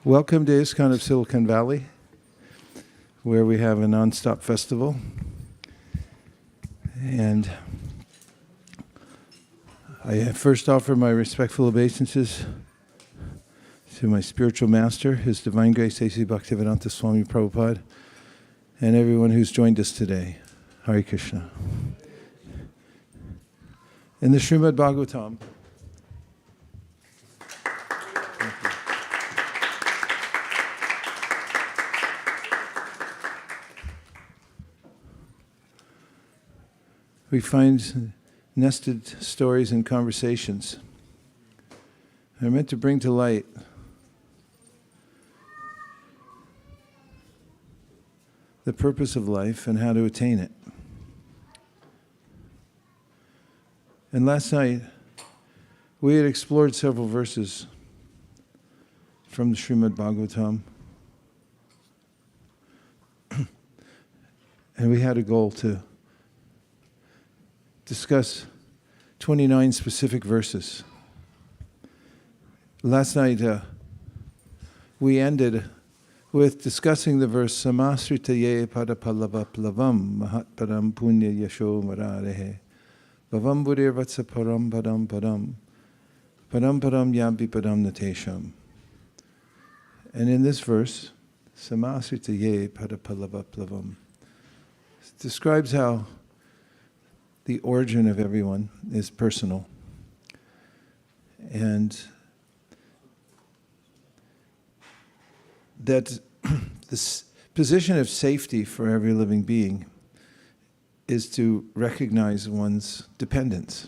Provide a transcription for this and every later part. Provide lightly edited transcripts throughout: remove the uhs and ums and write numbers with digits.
Welcome to ISKCON of Silicon Valley, where we have a non-stop festival. And I first offer my respectful obeisances to my spiritual master, His Divine Grace A.C. Bhaktivedanta Swami Prabhupada, and everyone who's joined us today. Hare Krishna. In the Srimad Bhagavatam, we find nested stories and conversations that are meant to bring to light the purpose of life and how to attain it. And last night, we had explored several verses from the Srimad Bhagavatam, and we had a goal to discuss 29 specific verses. Last night, we ended with discussing the verse Samasritaye padapallavaplavam mahatparam punya yasho mararehe bhavam burirvatsa param padam padam padam padam yampi padam natesham. And in this verse, Samasritaye padapallavaplavam describes how the origin of everyone is personal. And that this position of safety for every living being is to recognize one's dependence.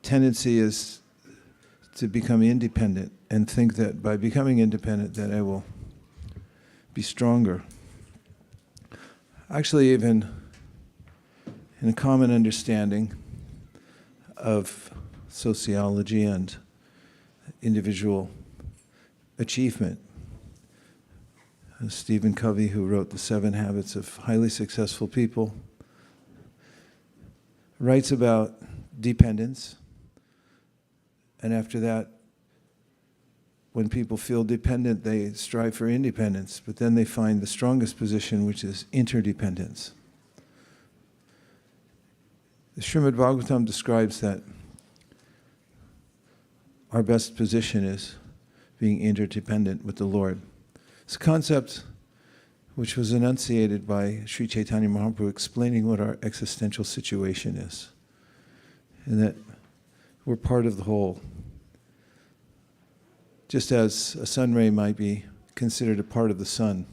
Tendency is to become independent and think that by becoming independent that I will be stronger. Actually, even in a common understanding of sociology and individual achievement. Stephen Covey, who wrote The 7 Habits of Highly Successful People, writes about dependence. And after that, when people feel dependent, they strive for independence. But then they find the strongest position, which is interdependence. The Srimad Bhagavatam describes that our best position is being interdependent with the Lord. It's a concept which was enunciated by Sri Chaitanya Mahaprabhu explaining what our existential situation is, and that we're part of the whole. Just as a sun ray might be considered a part of the sun,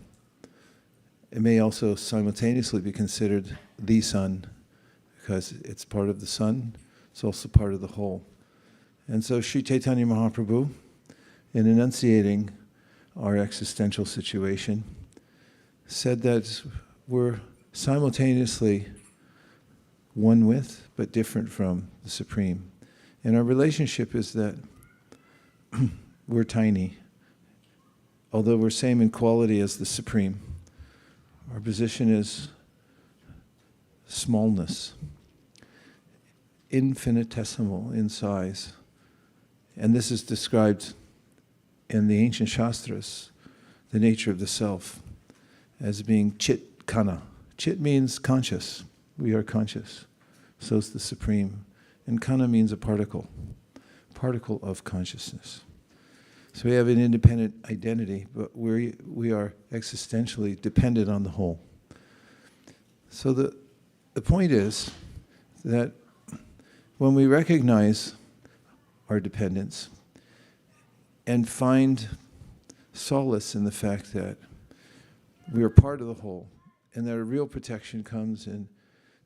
it may also simultaneously be considered the sun, because it's part of the sun, it's also part of the whole. And so Sri Chaitanya Mahaprabhu, in enunciating our existential situation, said that we're simultaneously one with, but different from the Supreme. And our relationship is that we're tiny. Although we're same in quality as the Supreme, our position is smallness, infinitesimal in size. And this is described in the ancient Shastras, the nature of the self, as being chit kana. Chit means conscious. We are conscious. So is the Supreme. And kana means a particle of consciousness. So we have an independent identity, but we are existentially dependent on the whole. So the point is that when we recognize our dependence and find solace in the fact that we are part of the whole, and that a real protection comes in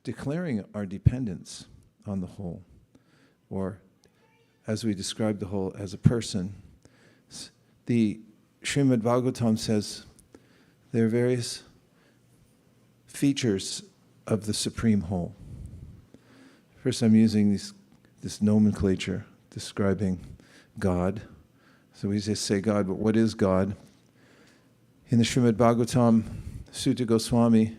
declaring our dependence on the whole, or as we describe the whole as a person, the Srimad Bhagavatam says there are various features of the Supreme Whole. First, I'm using this nomenclature describing God. So we just say God, but what is God? In the Srimad Bhagavatam, Sutta Goswami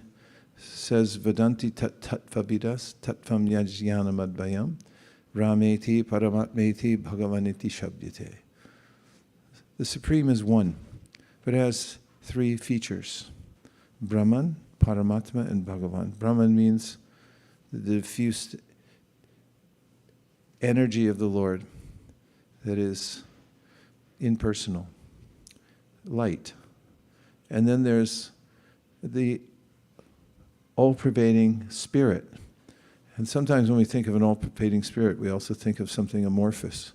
says, Vedanti tat vavidas tatvam yajnanam advayam rameti paramatmeti bhagavaniti shabdyate. the Supreme is one, but it has three features: Brahman, Paramatma, and Bhagavan. Brahman means the diffused energy of the Lord that is impersonal, light. And then there's the all-pervading spirit. And sometimes when we think of an all-pervading spirit, we also think of something amorphous.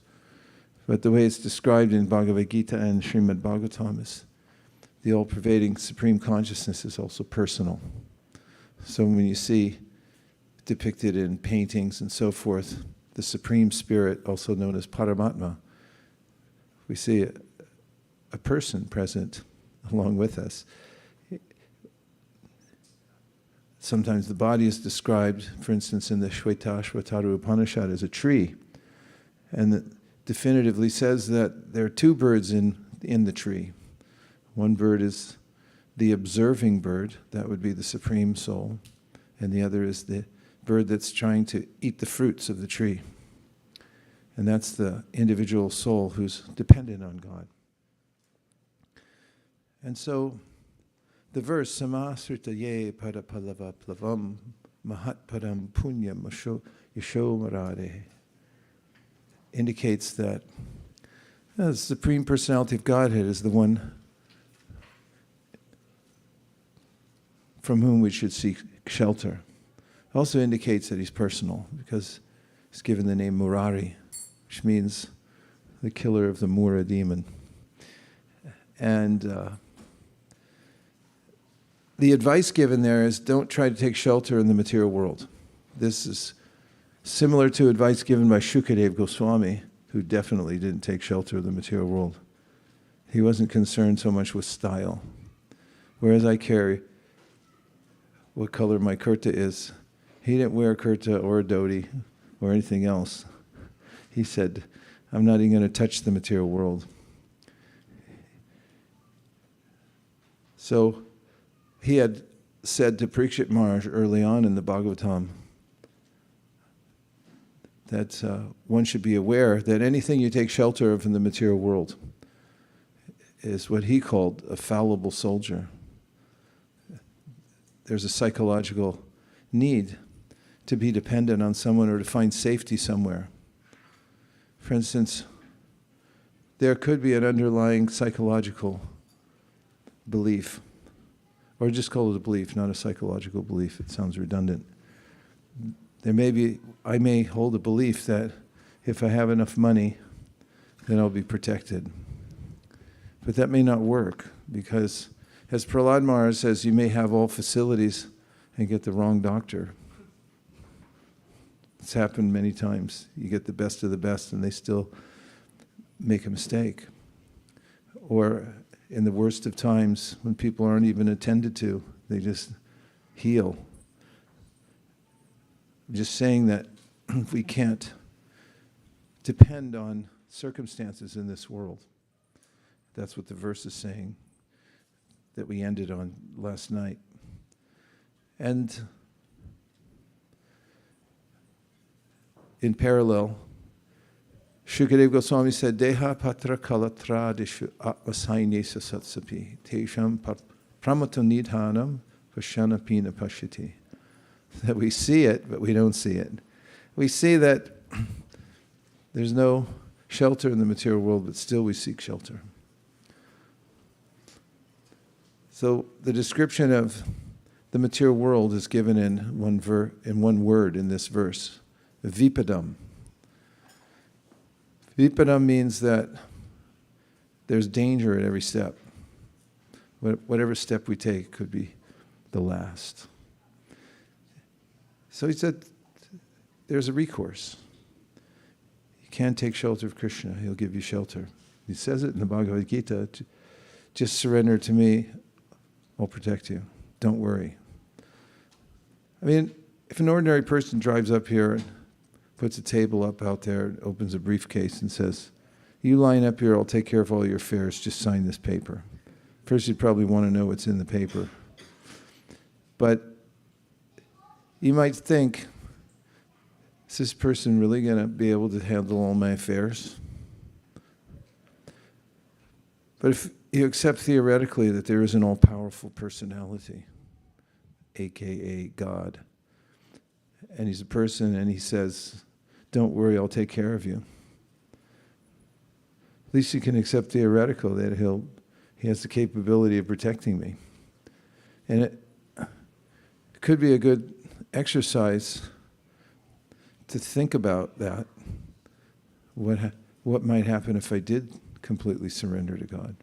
But the way it's described in Bhagavad Gita and Srimad Bhagavatam is the all-pervading supreme consciousness is also personal. So when you see depicted in paintings and so forth, the supreme spirit, also known as Paramatma, we see a person present along with us. Sometimes the body is described, for instance, in the Shvetashvatara Upanishad as a tree, and it definitively says that there are two birds in the tree. One bird is the observing bird, that would be the Supreme Soul, and the other is the bird that's trying to eat the fruits of the tree. And that's the individual soul who's dependent on God. And so the verse, Samasritaye Padapalava Plavam Mahatpadam Punya Yashomarade, indicates that the Supreme Personality of Godhead is the one from whom we should seek shelter. It also indicates that he's personal, because he's given the name Murari, which means the killer of the Mura demon. And the advice given there is don't try to take shelter in the material world. This is similar to advice given by Shukadeva Goswami, who definitely didn't take shelter of the material world. He wasn't concerned so much with style. Whereas I care what color my kurta is, he didn't wear a kurta or a dhoti or anything else. He said, I'm not even going to touch the material world. So he had said to Parikshit Maharaj early on in the Bhagavatam that one should be aware that anything you take shelter of in the material world is what he called a fallible soldier. There's a psychological need to be dependent on someone or to find safety somewhere. For instance, there could be an underlying psychological belief, or just call it a belief, not a psychological belief. It sounds redundant. I may hold a belief that if I have enough money, then I'll be protected. But that may not work, because as Prahlad Maharaj says, you may have all facilities and get the wrong doctor. It's happened many times. You get the best of the best and they still make a mistake. Or in the worst of times, when people aren't even attended to, they just heal. I'm just saying that we can't depend on circumstances in this world. That's what the verse is saying that we ended on last night. And in parallel, Shukadeva Goswami said, Deha patra kalatradishu atmasainesa satsapi tesham pramato nidhanam pashanapina pashiti. That we see it, but we don't see it. We see that there's no shelter in the material world, but still we seek shelter. So the description of the material world is given in one word in this verse, vipadam. Vipadam means that there's danger at every step. Whatever step we take could be the last. So he said, there's a recourse. You can't take shelter of Krishna. He'll give you shelter. He says it in the Bhagavad Gita, just surrender to me, I'll protect you. Don't worry. I mean, if an ordinary person drives up here and puts a table up out there, opens a briefcase and says, you line up here, I'll take care of all your affairs, just sign this paper. First, you'd probably want to know what's in the paper. But you might think, is this person really going to be able to handle all my affairs? But if you accept theoretically that there is an all-powerful personality, aka God, and he's a person and he says, don't worry, I'll take care of you. At least you can accept theoretical that he has the capability of protecting me. And it could be a good exercise to think about that. What might happen if I did completely surrender to God?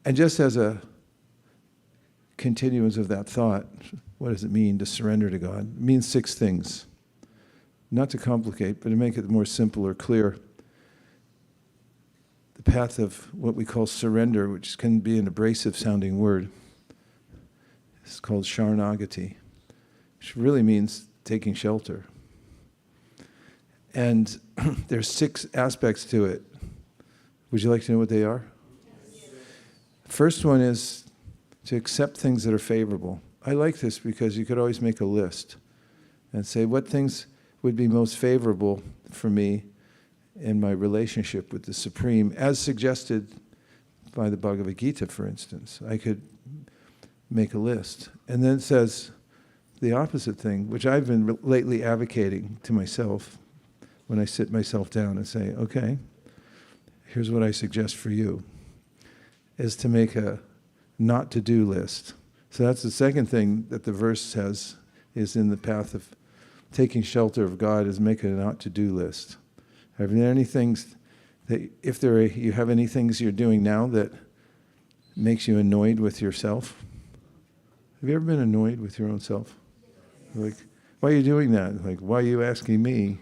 And just as a continuance of that thought, what does it mean to surrender to God? It means 6 things. Not to complicate, but to make it more simple or clear. The path of what we call surrender, which can be an abrasive sounding word, is called Sharanagati, which really means taking shelter. And there's 6 aspects to it. Would you like to know what they are? Yes. First one is to accept things that are favorable. I like this because you could always make a list and say what things would be most favorable for me in my relationship with the Supreme, as suggested by the Bhagavad Gita, for instance. I could make a list. And then it says the opposite thing, which I've been lately advocating to myself when I sit myself down and say, okay, here's what I suggest for you, is to make a not to do list. So that's the second thing that the verse says is in the path of taking shelter of God, is make a not to do list. Are there any things that, you have any things you're doing now that makes you annoyed with yourself? Have you ever been annoyed with your own self? Like, why are you doing that? Like, why are you asking me?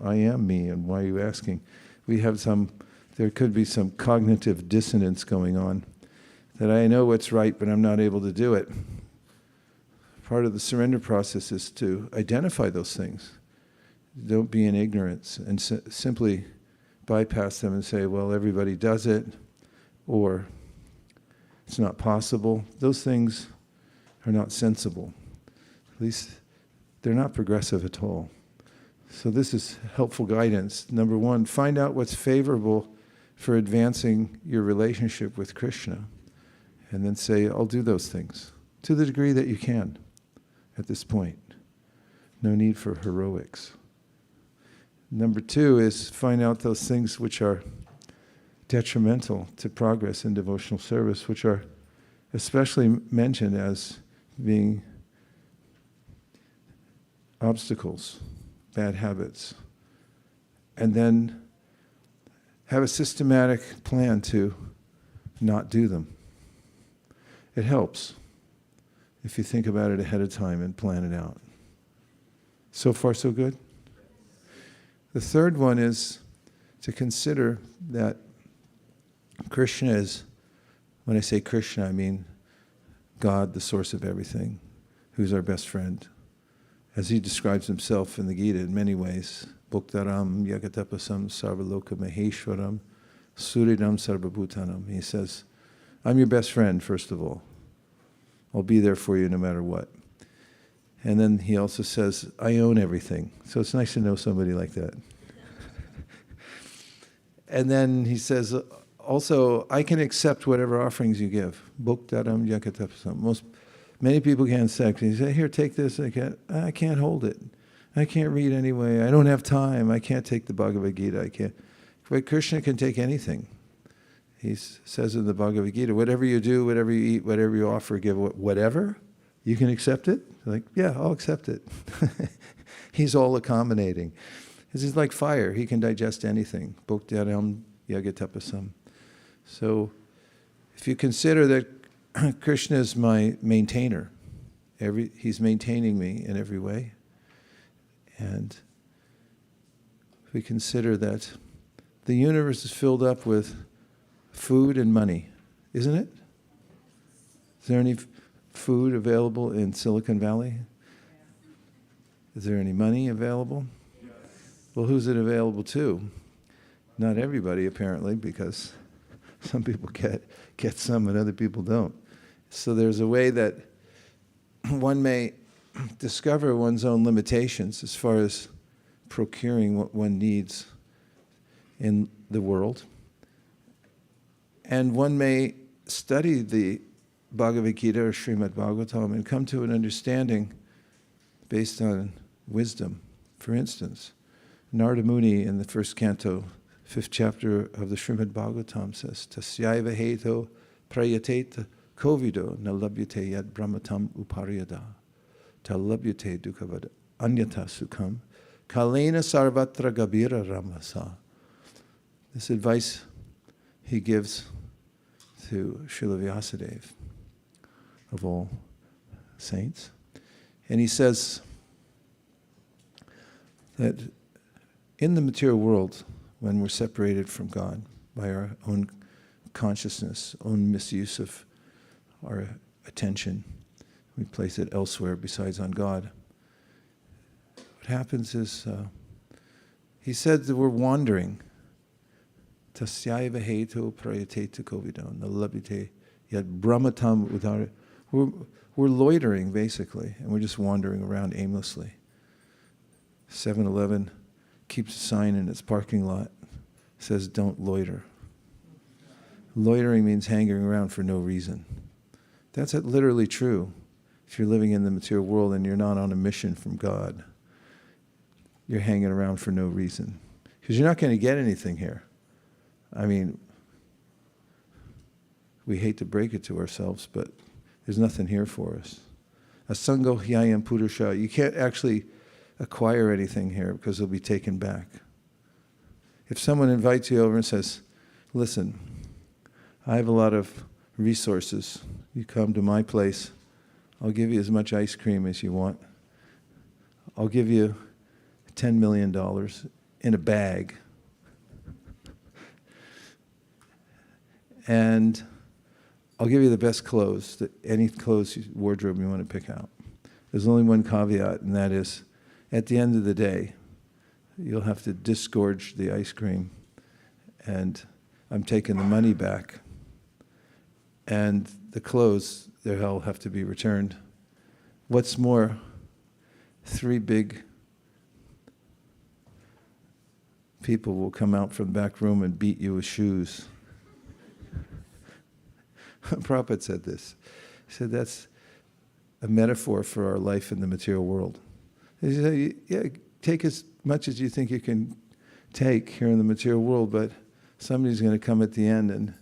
I am me, and why are you asking? There could be some cognitive dissonance going on, that I know what's right, but I'm not able to do it. Part of the surrender process is to identify those things. Don't be in ignorance and simply bypass them and say, well, everybody does it, or it's not possible. Those things are not sensible. At least they're not progressive at all. So this is helpful guidance. Number 1, find out what's favorable for advancing your relationship with Krishna. And then say, I'll do those things to the degree that you can at this point. No need for heroics. Number 2 is find out those things which are detrimental to progress in devotional service, which are especially mentioned as being obstacles, bad habits. And then have a systematic plan to not do them. It helps if you think about it ahead of time and plan it out. So far, so good? The third one is to consider that Krishna is, when I say Krishna, I mean God, the source of everything, who's our best friend. As he describes himself in the Gita in many ways, Bhuktaram Yagatapasam Sarvaloka Maheshwaram Suridam Sarvabhutanam. He says, I'm your best friend, first of all. I'll be there for you no matter what. And then he also says, I own everything. So it's nice to know somebody like that. And then he says, also, I can accept whatever offerings you give. Bhuktaram Yakatapasam. Many people can't accept. You say, here, take this. I can't hold it. I can't read anyway. I don't have time. I can't take the Bhagavad Gita. I can't. But Krishna can take anything. He says in the Bhagavad Gita, whatever you do, whatever you eat, whatever you offer, give whatever, you can accept it? Like, yeah, I'll accept it. He's all accommodating. He's like fire. He can digest anything. Bhuktaram Yagatapasam. So if you consider that Krishna is my maintainer, he's maintaining me in every way. And if we consider that the universe is filled up with food and money, isn't it? Is there any food available in Silicon Valley? Is there any money available? Yes. Well, who's it available to? Not everybody, apparently, because some people get some and other people don't. So there's a way that one may discover one's own limitations as far as procuring what one needs in the world. And one may study the Bhagavad Gita or Srimad Bhagavatam and come to an understanding based on wisdom. For instance, Narada Muni in the first canto, 5th chapter of the Srimad Bhagavatam says, Tasyaiva heto prayateta kovido na labhyate yad brahmatam upariyada ta labhyate dukkavad anyata sukham kalena sarvatra gabira ramasa. This advice he gives to Srila Vyasadeva, of all saints. And he says that in the material world, when we're separated from God by our own consciousness, own misuse of our attention, we place it elsewhere besides on God. What happens is, he said that we're wandering. Tasyaiva heto prayateta kovidam nalabhyate yad brahmatam udara. We're loitering, basically, and we're just wandering around aimlessly. 7-Eleven keeps a sign in its parking lot, says, don't loiter. Loitering means hanging around for no reason. That's literally true if you're living in the material world and you're not on a mission from God. You're hanging around for no reason. Because you're not going to get anything here. I mean, we hate to break it to ourselves, but there's nothing here for us. Asango hyayam purusha. You can't actually acquire anything here because it'll be taken back. If someone invites you over and says, listen, I have a lot of resources. You come to my place. I'll give you as much ice cream as you want. I'll give you $10 million in a bag. And I'll give you the best clothes, any clothes wardrobe you want to pick out. There's only one caveat, and that is, at the end of the day, you'll have to disgorge the ice cream, and I'm taking the money back, and the clothes, they'll have to be returned. What's more, 3 big people will come out from the back room and beat you with shoes. Prabhupada said this. He said that's a metaphor for our life in the material world. He said, yeah, take as much as you think you can take here in the material world, but somebody's going to come at the end and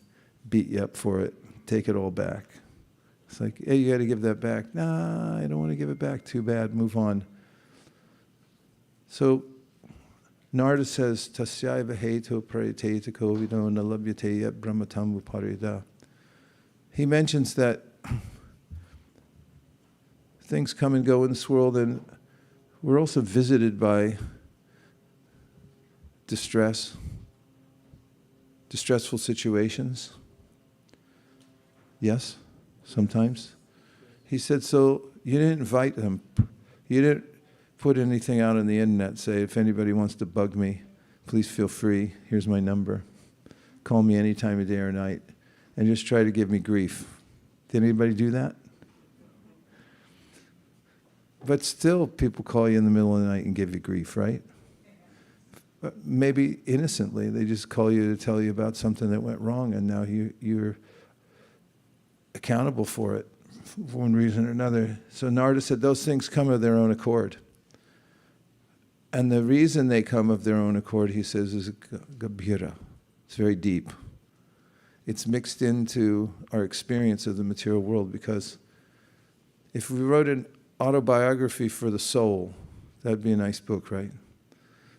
beat you up for it, take it all back. It's like, hey, you got to give that back. Nah, I don't want to give it back. Too bad. Move on. So Narada says, Tasyaiva heto prayateta kovido na labhyate yat brahmatam upariyada. He mentions that things come and go in this world, and we're also visited by distressful situations. Yes, sometimes. He said, so you didn't invite them. You didn't put anything out on the internet, say, if anybody wants to bug me, please feel free. Here's my number. Call me any time of day or night. And just try to give me grief. Did anybody do that? But still, people call you in the middle of the night and give you grief, right? But maybe innocently, they just call you to tell you about something that went wrong, and now you're accountable for it for one reason or another. So Narada said those things come of their own accord. And the reason they come of their own accord, he says, is gabhira. It's very deep. It's mixed into our experience of the material world, because if we wrote an autobiography for the soul, that'd be a nice book, right?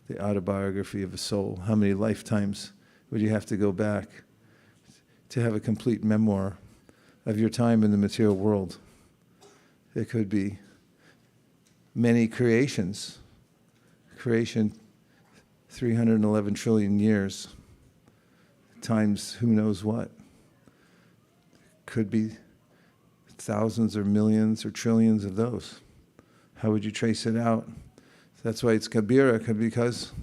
The autobiography of a soul. How many lifetimes would you have to go back to have a complete memoir of your time in the material world? It could be many creations. Creation, 311 trillion years. Times who knows what. Could be thousands or millions or trillions of those. How would you trace it out? That's why it's Kabira, because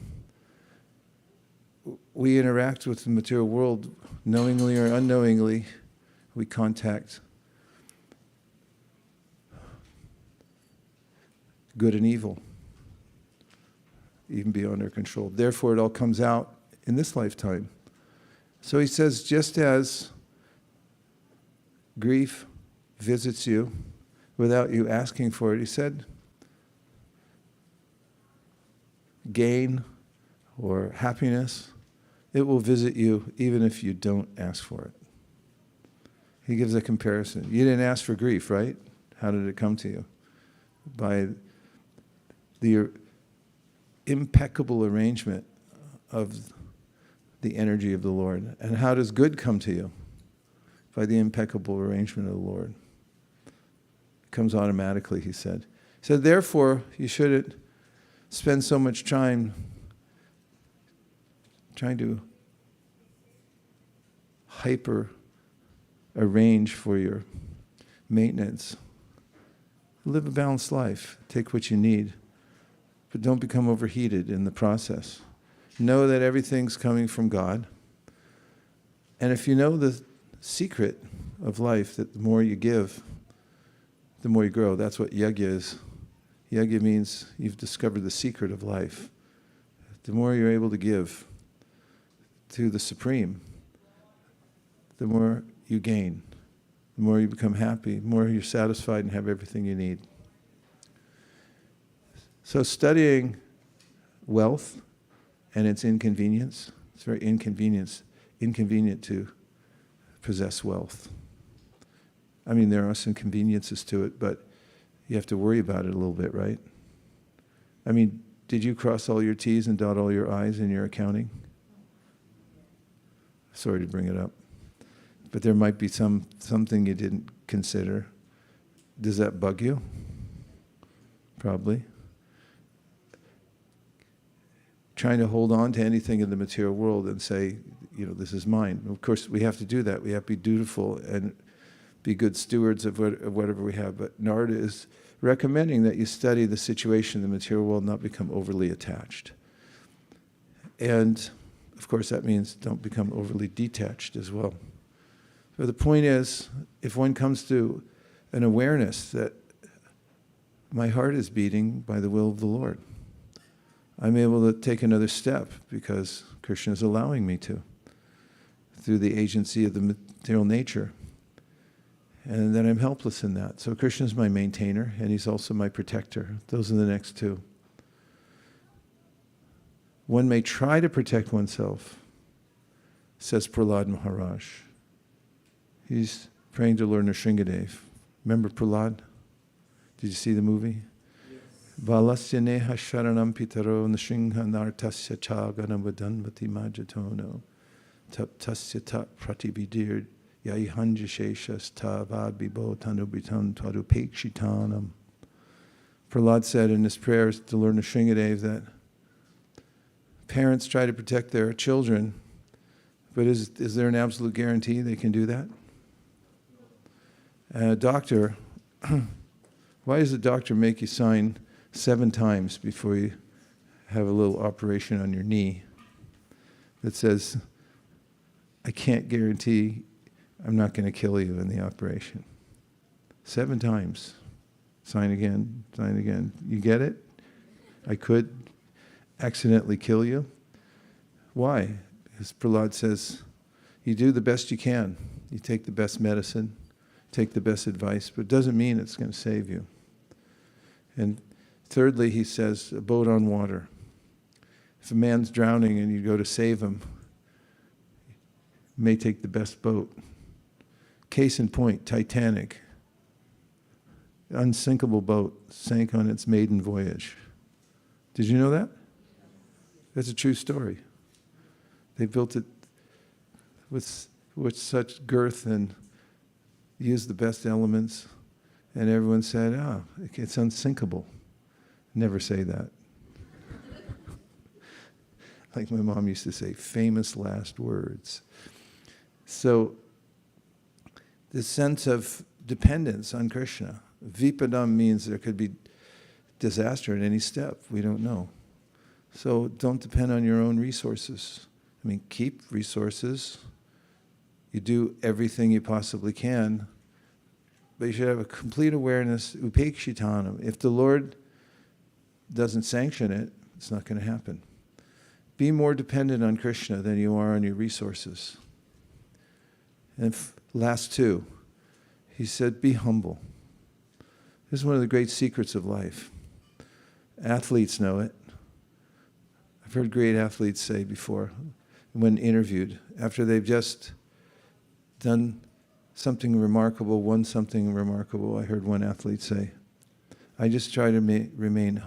we interact with the material world knowingly or unknowingly. We contact good and evil, even beyond our control. Therefore, it all comes out in this lifetime. So he says, just as grief visits you without you asking for it, he said, gain or happiness, it will visit you even if you don't ask for it. He gives a comparison. You didn't ask for grief, right? How did it come to you? By the impeccable arrangement of the energy of the Lord. And how does good come to you? By the impeccable arrangement of the Lord. It comes automatically, he said. He said, therefore, you shouldn't spend so much time trying to hyper arrange for your maintenance. Live a balanced life. Take what you need. But don't become overheated in the process. Know that everything's coming from God. And if you know the secret of life, that the more you give, the more you grow. That's what yajna is. Yajna means you've discovered the secret of life. The more you're able to give to the Supreme, the more you gain. The more you become happy, the more you're satisfied and have everything you need. So studying wealth and its inconvenience, it's very inconvenient to possess wealth. I mean, there are some conveniences to it, but you have to worry about it a little bit, right? I mean, did you cross all your T's and dot all your I's in your accounting? Sorry to bring it up. But there might be something you didn't consider. Does that bug you? Probably. Trying to hold on to anything in the material world and say, this is mine. Of course, we have to do that. We have to be dutiful and be good stewards of whatever we have. But Narada is recommending that you study the situation in the material world, not become overly attached. And, of course, that means don't become overly detached as well. So the point is, if one comes to an awareness that my heart is beating by the will of the Lord, I'm able to take another step because Krishna is allowing me to, through the agency of the material nature. And then I'm helpless in that. So Krishna is my maintainer, and he's also my protector. Those are the next two. One may try to protect oneself, says Prahlad Maharaj. He's praying to Lord Nrsingadev. Remember Prahlad? Did you see the movie? Valasya neha sharanam pitaro nrsimha nartasya cha ganavadanvati majatono taptasya ta pratibidir yayihanjasheshas tavad bibo tanubitan tvadupekshitanam. Prahlad said in his prayers to Lord Nrsingadev that parents try to protect their children, but is there an absolute guarantee they can do that? And a doctor, why does the doctor make you sign 7 times before you have a little operation on your knee that says, I can't guarantee I'm not going to kill you in the operation? 7 times. Sign again, sign again. You get it? I could accidentally kill you. Why? Because Prahlad says, you do the best you can. You take the best medicine, take the best advice, but it doesn't mean it's going to save you. And thirdly, he says, a boat on water. If a man's drowning and you go to save him, you may take the best boat. Case in point, Titanic. Unsinkable boat, sank on its maiden voyage. Did you know that? That's a true story. They built it with such girth and used the best elements, and everyone said, it's unsinkable. Never say that. Like my mom used to say, famous last words. So the sense of dependence on Krishna. Vipadam means there could be disaster at any step. We don't know. So don't depend on your own resources. I mean, keep resources. You do everything you possibly can. But you should have a complete awareness, upekshitanam. If the Lord doesn't sanction it, it's not going to happen. Be more dependent on Krishna than you are on your resources. And last two, He said, be humble. This is one of the great secrets of life. Athletes know it. I've heard great athletes say before, when interviewed, after they've just done something remarkable, won something remarkable, I heard one athlete say, I just try to remain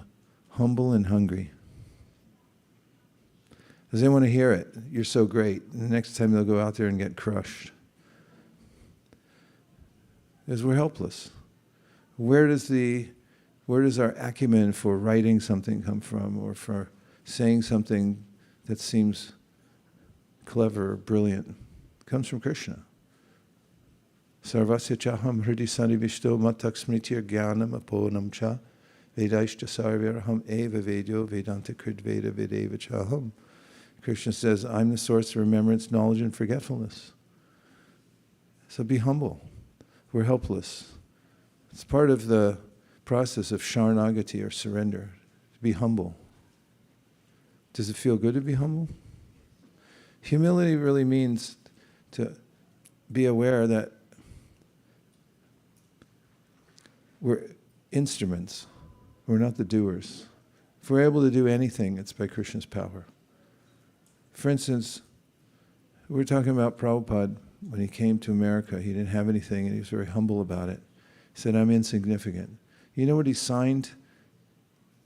humble and hungry. Because they want to hear it. You're so great. And the next time they'll go out there and get crushed. Because we're helpless. Where does our acumen for writing something come from, or for saying something that seems clever or brilliant? It comes from Krishna. Sarvasya chaham hridi sanivishto matak smritir jnanam aponam cha vedaishta sarviraham eva vedyo vedanta kridveda vedeva chaham. Krishna says, I'm the source of remembrance, knowledge, and forgetfulness. So be humble. We're helpless. It's part of the process of sharanagati, or surrender, to be humble. Does it feel good to be humble? Humility really means to be aware that we're instruments. We're not the doers. If we're able to do anything, it's by Krishna's power. For instance, we were talking about Prabhupada when he came to America. He didn't have anything, and he was very humble about it. He said, I'm insignificant. You know what he signed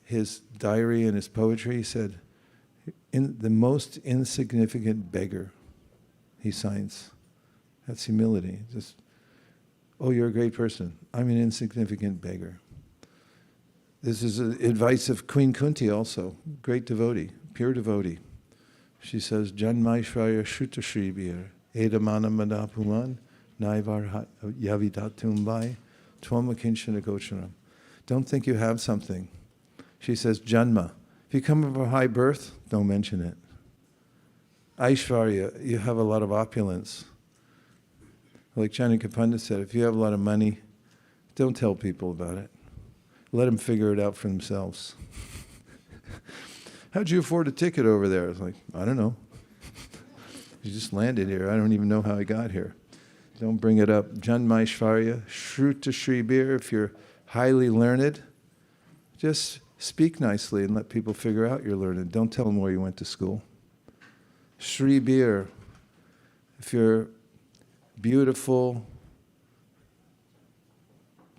his diary and his poetry? He said, the most insignificant beggar, he signs. That's humility. Just, oh, you're a great person. I'm an insignificant beggar. This is advice of Queen Kunti also, great devotee, pure devotee. She says, Janmaishvarya Shutashribir, Edamana Madapuman, Naivar Yavidatumbai, Twamakinshana Gocharam. Don't think you have something. She says, Janma. If you come from a high birth, don't mention it. Aishvarya, you have a lot of opulence. Like Chanika Pandit said, if you have a lot of money, don't tell people about it. Let them figure it out for themselves. How'd you afford a ticket over there? I was like, I don't know. You just landed here. I don't even know how I got here. Don't bring it up. Janmaishvarya, Shruta Shribir, if you're highly learned, just speak nicely and let people figure out you're learned. Don't tell them where you went to school. Shribir, if you're beautiful,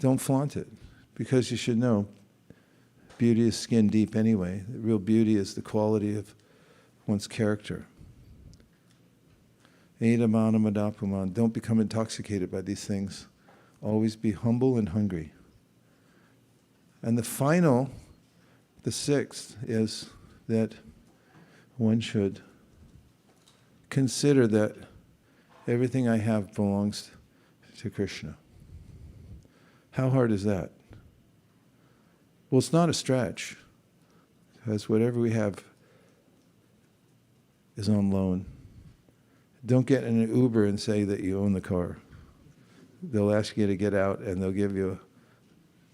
don't flaunt it, because you should know beauty is skin deep anyway. The real beauty is the quality of one's character. Don't become intoxicated by these things. Always be humble and hungry. And the sixth, is that one should consider that everything I have belongs to Krishna. How hard is that? Well, it's not a stretch, because whatever we have is on loan. Don't get in an Uber and say that you own the car. They'll ask you to get out, and they'll give you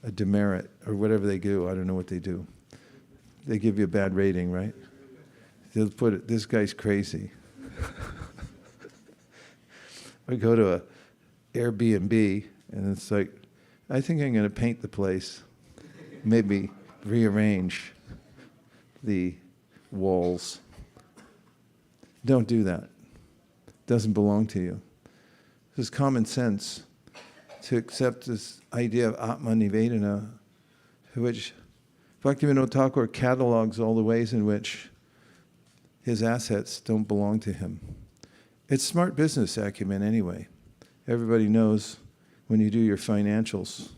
a demerit, or whatever they do. I don't know what they do. They give you a bad rating, right? They'll put it, this guy's crazy. I go to a Airbnb, and it's like, I think I'm going to paint the place. Maybe rearrange the walls. Don't do that. It doesn't belong to you. This is common sense to accept this idea of Atma Nivedana, which Bhaktivinoda Thakur catalogs all the ways in which his assets don't belong to him. It's smart business acumen anyway. Everybody knows when you do your financials,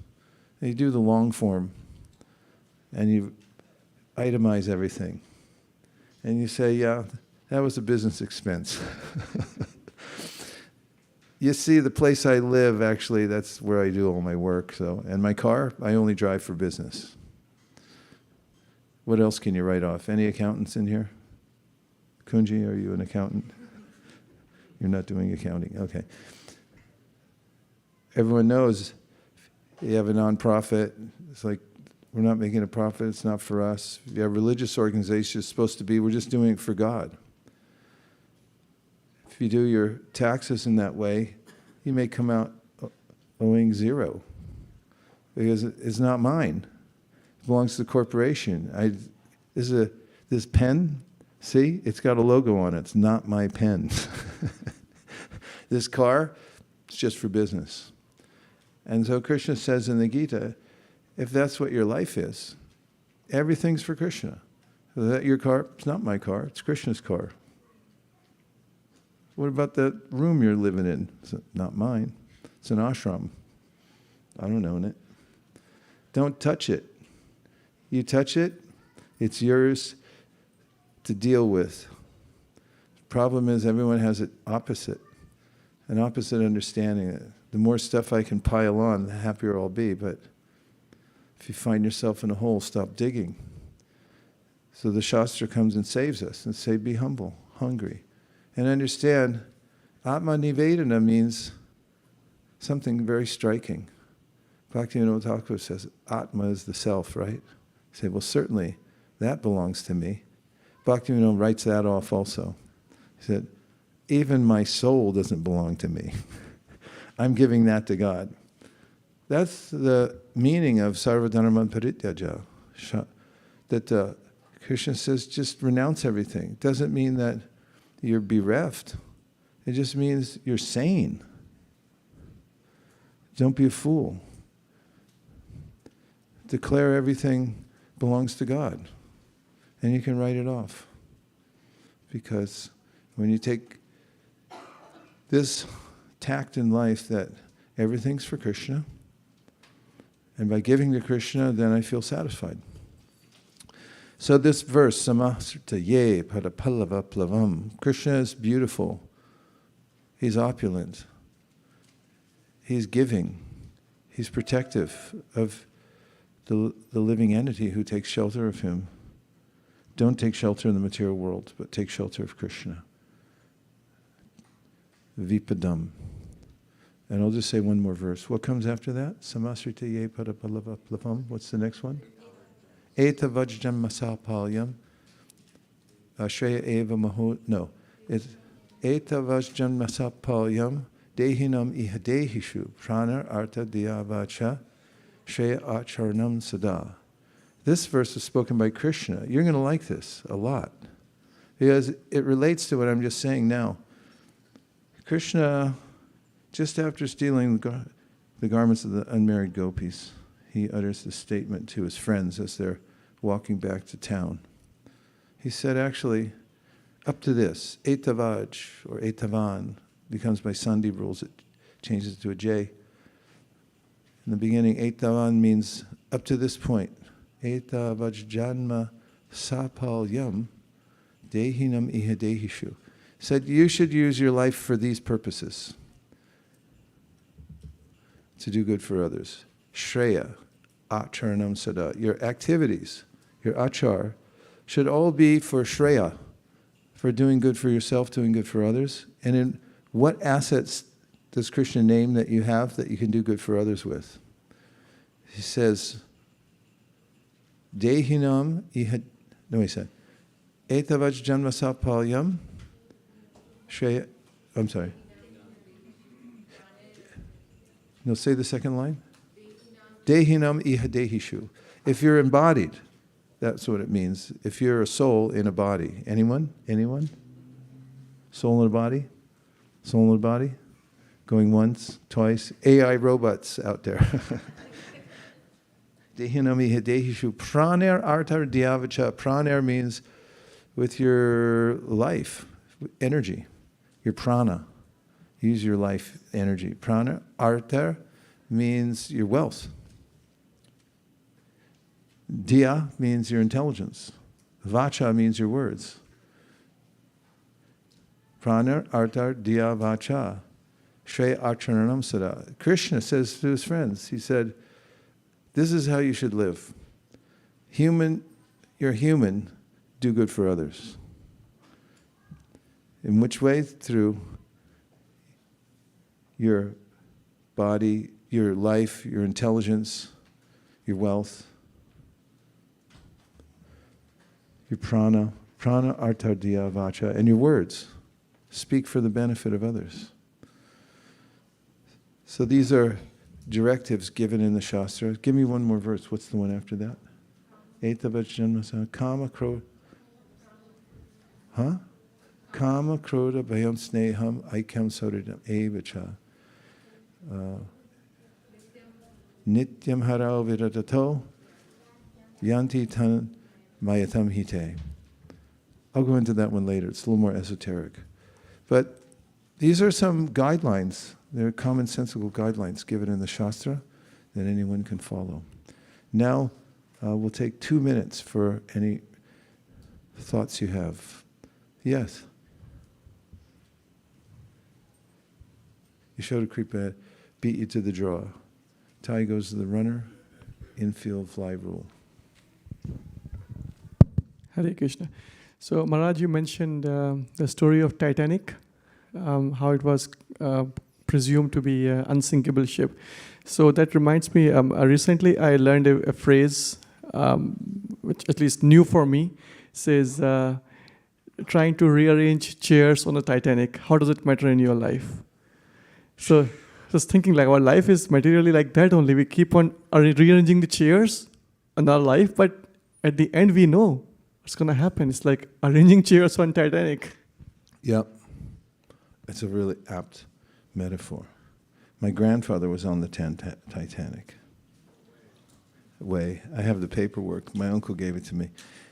you do the long form, and you itemize everything. And you say, yeah, that was a business expense. You see, the place I live, actually, that's where I do all my work. So, and my car, I only drive for business. What else can you write off? Any accountants in here? Kunji, are you an accountant? You're not doing accounting, okay. Everyone knows you have a nonprofit, it's like, we're not making a profit, it's not for us. If you have religious organizations, it's supposed to be, we're just doing it for God. If you do your taxes in that way, you may come out owing zero. Because it's not mine. It belongs to the corporation. This pen, see, it's got a logo on it. It's not my pen. This car, it's just for business. And so Krishna says in the Gita, if that's what your life is, everything's for Krishna. Is that your car? It's not my car. It's Krishna's car. What about that room you're living in? It's not mine. It's an ashram. I don't own it. Don't touch it. You touch it, it's yours to deal with. The problem is everyone has an opposite understanding. The more stuff I can pile on, the happier I'll be. But if you find yourself in a hole, stop digging. So the Shastra comes and saves us and say, be humble, hungry. And understand, Atma Nivedana means something very striking. Bhaktivinoda Thakur says, Atma is the self, right? You say, well, certainly, that belongs to me. Bhaktivinoda writes that off also. He said, even my soul doesn't belong to me. I'm giving that to God. That's the meaning of Sarvadharman Parityaja. That Krishna says, just renounce everything. It doesn't mean that you're bereft. It just means you're sane. Don't be a fool. Declare everything belongs to God. And you can write it off. Because when you take this tact in life that everything's for Krishna, and by giving to Krishna, then I feel satisfied. So this verse, Samasrita ye padapallava plavam. Krishna is beautiful. He's opulent. He's giving. He's protective of the living entity who takes shelter of him. Don't take shelter in the material world, but take shelter of Krishna. Vipadam. And I'll just say one more verse. What comes after that? Samasrita ye padapallava plavam. What's the next one? Eta vajjam masapalyam. Shreya eva maho. No. It's Eta vajjam masapalyam. Dehinam ihadehishu. Prana arta diyavacha. Shreya acharnam sada. This verse is spoken by Krishna. You're going to like this a lot. Because it relates to what I'm just saying now. Krishna, just after stealing the garments of the unmarried gopis, he utters this statement to his friends as they're walking back to town. He said, actually, up to this, Etavaj or Etavan becomes by Sandhi rules, it changes to a J. In the beginning, Etavan means up to this point. Etavaj janma sapalyam dehinam ihadehishu. Said you should use your life for these purposes. To do good for others. Shreya, acharnam sada. Your activities, your achar, should all be for shreya, for doing good for yourself, doing good for others. And in what assets does Krishna name that you have that you can do good for others with? He says, Dehinam ihad, no, he said, Etavaj janmasapalyam, shreya, I'm sorry. No, say the second line. Dehinam ihadehishu. If you're embodied, that's what it means. If you're a soul in a body. Anyone? Anyone? Soul in a body? Soul in a body? Going once, twice. AI robots out there. Dehinam ihadehishu. Praner artar dyavacha. Praner means with your life, energy, your prana. Use your life energy. Prana, artar, means your wealth. Diya means your intelligence. Vacha means your words. Prana, artar, diya, vacha. Shreya acharnam sada. Krishna says to his friends, he said, this is how you should live. You're human, do good for others. In which way? Through your body, your life, your intelligence, your wealth, your prana, artar, diya, vacha, and your words. Speak for the benefit of others. So these are directives given in the Shastra. Give me one more verse. What's the one after that? Etavat janmasa kama krodha. Huh? Kama krodha bhayam sneham aikyam saridam evacha. Nityam harao viradato yanti tan mayatam hite. I'll go into that one later. It's a little more esoteric. But these are some guidelines. They're commonsensical guidelines given in the Shastra that anyone can follow. Now, we'll take 2 minutes for any thoughts you have. Yes? Yashoda Kripa beat you to the draw. Tai goes to the runner, infield fly rule. Hare Krishna. So, Maharaj, you mentioned the story of Titanic, how it was presumed to be an unsinkable ship. So that reminds me, recently I learned a phrase, which at least new for me, says, trying to rearrange chairs on the Titanic. How does it matter in your life? So just thinking like our life is materially like that only. We keep on rearranging the chairs in our life, but at the end we know what's going to happen. It's like arranging chairs on Titanic. Yep. It's a really apt metaphor. My grandfather was on the Titanic. Way. I have the paperwork. My uncle gave it to me.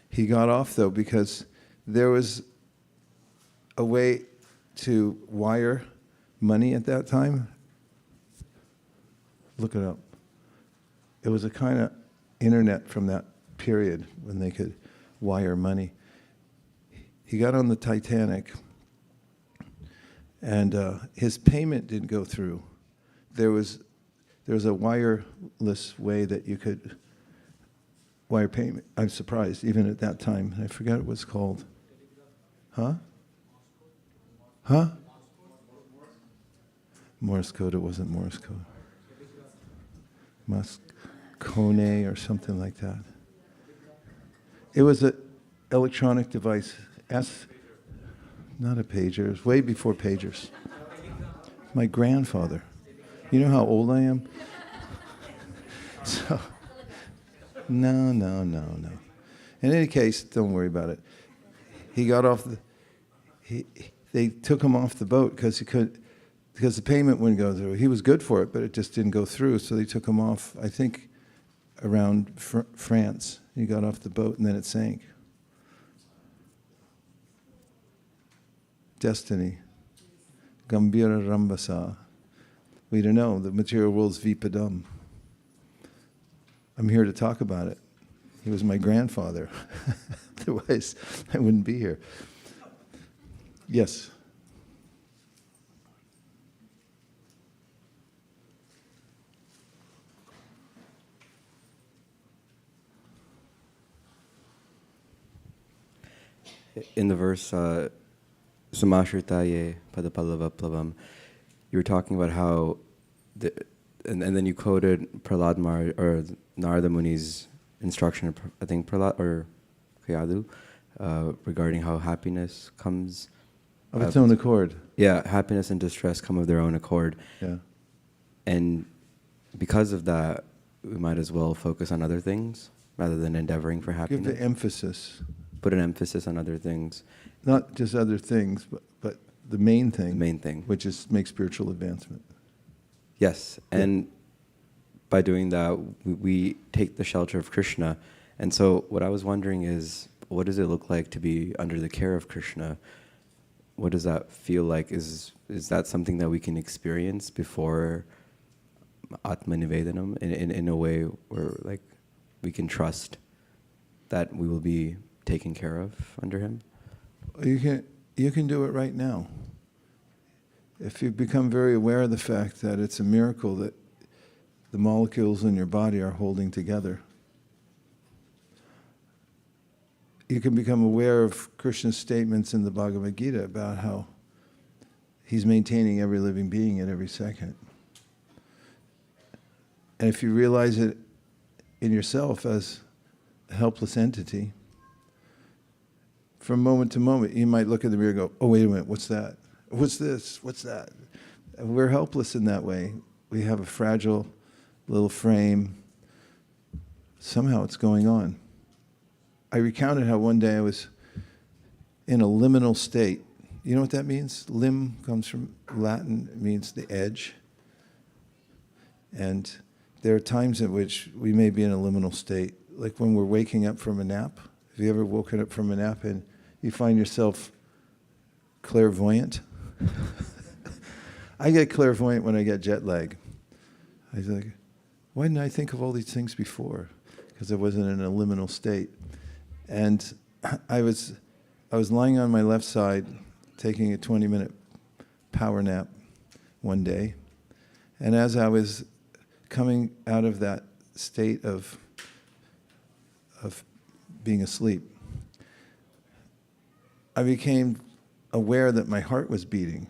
He got off, though, because there was a way to wire money at that time. Look it up. It was a kind of internet from that period when they could wire money. He got on the Titanic, and his payment didn't go through. There was a wireless way that you could wire payment. I'm surprised, even at that time. I forgot what it was called. Huh? Huh? Morse code. It wasn't Morse code. Muscone or something like that. It was an electronic device. Not a pager. It was way before pagers. My grandfather. You know how old I am? So, no. In any case, don't worry about it. He got off they took him off the boat because the payment wouldn't go through. He was good for it, but it just didn't go through. So they took him off, I think, around France. He got off the boat and then it sank. Destiny. Gambhira Rambasa. We don't know. The material world's vipadam. I'm here to talk about it. He was my grandfather. Otherwise, I wouldn't be here. Yes. In the verse, Samashritaye Padapallava Plavam, you were talking about how, and then you quoted Prahlad or Narada Muni's instruction, I think Prahlad or Kayadu, regarding how happiness comes of its own accord. Yeah, happiness and distress come of their own accord. Yeah. And because of that, we might as well focus on other things rather than endeavoring for happiness. Give the emphasis. Put an emphasis on other things. Not just other things, but the main thing. The main thing. Which is make spiritual advancement. Yes, and by doing that, we take the shelter of Krishna. And so what I was wondering is, what does it look like to be under the care of Krishna? What does that feel like? Is that something that we can experience before Atma Nivedanam in a way where like we can trust that we will be taken care of under him? You can do it right now. If you become very aware of the fact that it's a miracle that the molecules in your body are holding together, you can become aware of Krishna's statements in the Bhagavad Gita about how he's maintaining every living being at every second. And if you realize it in yourself as a helpless entity, from moment to moment, you might look in the mirror and go, oh, wait a minute, what's that? What's this? What's that? We're helpless in that way. We have a fragile little frame. Somehow it's going on. I recounted how one day I was in a liminal state. You know what that means? Lim comes from Latin. It means the edge. And there are times in which we may be in a liminal state, like when we're waking up from a nap. Have you ever woken up from a nap and you find yourself clairvoyant? I get clairvoyant when I get jet lag. I was like, why didn't I think of all these things before? Because I wasn't in a liminal state. And I was lying on my left side, taking a 20-minute power nap one day. And as I was coming out of that state of being asleep, I became aware that my heart was beating.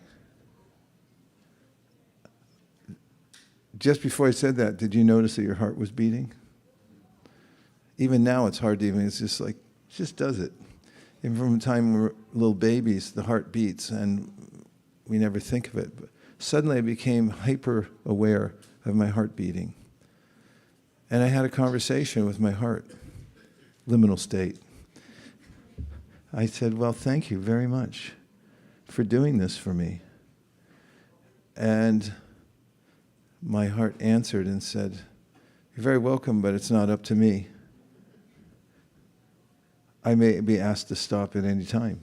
Just before I said that, did you notice that your heart was beating? Even now it's hard to even, it's just like, it just does it. Even from the time we were little babies, the heart beats and we never think of it. But suddenly I became hyper aware of my heart beating. And I had a conversation with my heart, liminal state. I said, well, thank you very much for doing this for me. And my heart answered and said, you're very welcome, but it's not up to me. I may be asked to stop at any time.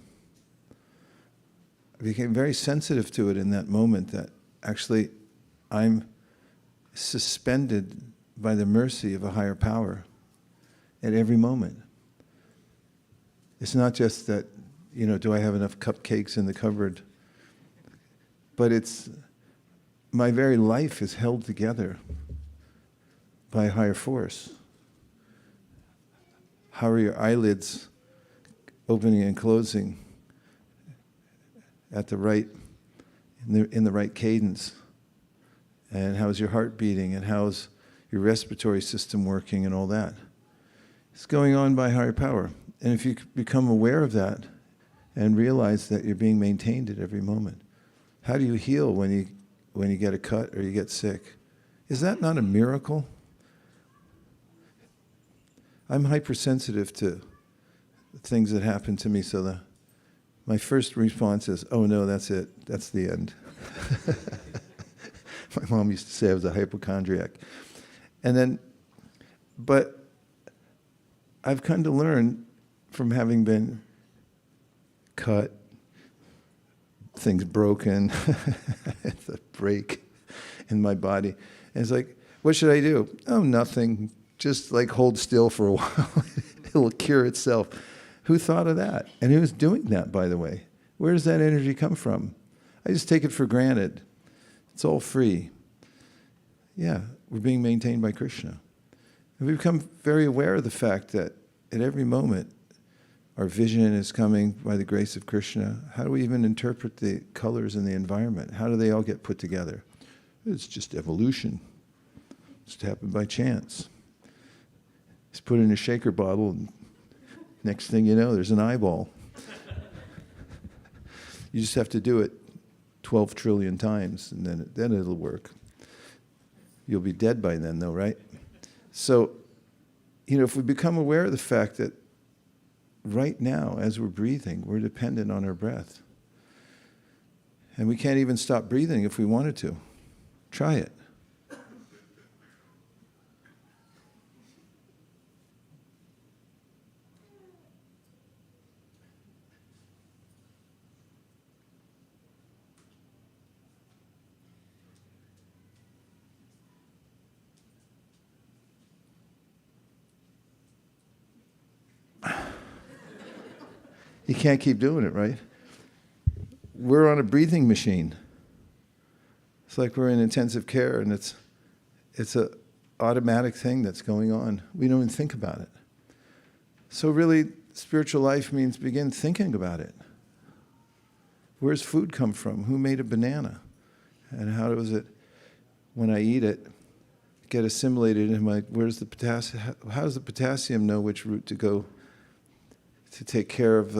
I became very sensitive to it in that moment that actually I'm suspended by the mercy of a higher power at every moment. It's not just that, do I have enough cupcakes in the cupboard? But it's, my very life is held together by a higher force. How are your eyelids opening and closing at the right, in the right cadence? And how's your heart beating? And how's your respiratory system working and all that? It's going on by higher power. And if you become aware of that and realize that you're being maintained at every moment, how do you heal when you get a cut or you get sick? Is that not a miracle? I'm hypersensitive to things that happen to me, so my first response is, oh no, that's it. That's the end. My mom used to say I was a hypochondriac. But I've come to learn from having been cut, things broken, it's a break in my body. And it's like, what should I do? Oh, nothing. Just like hold still for a while. It'll cure itself. Who thought of that? And who's doing that, by the way? Where does that energy come from? I just take it for granted. It's all free. Yeah, we're being maintained by Krishna. And we've become very aware of the fact that at every moment, our vision is coming by the grace of Krishna. How do we even interpret the colors in the environment? How do they all get put together? It's just evolution. It's happened by chance. It's put in a shaker bottle, and next thing you know, there's an eyeball. You just have to do it 12 trillion times, and then it'll work. You'll be dead by then, though, right? So, if we become aware of the fact that right now, as we're breathing, we're dependent on our breath. And we can't even stop breathing if we wanted to. Try it. You can't keep doing it, right? We're on a breathing machine. It's like we're in intensive care, and it's an automatic thing that's going on. We don't even think about it. So really, spiritual life means begin thinking about it. Where's food come from? Who made a banana? And how does it, when I eat it, get assimilated in my, where's the potassium? How does the potassium know which route to go to take care of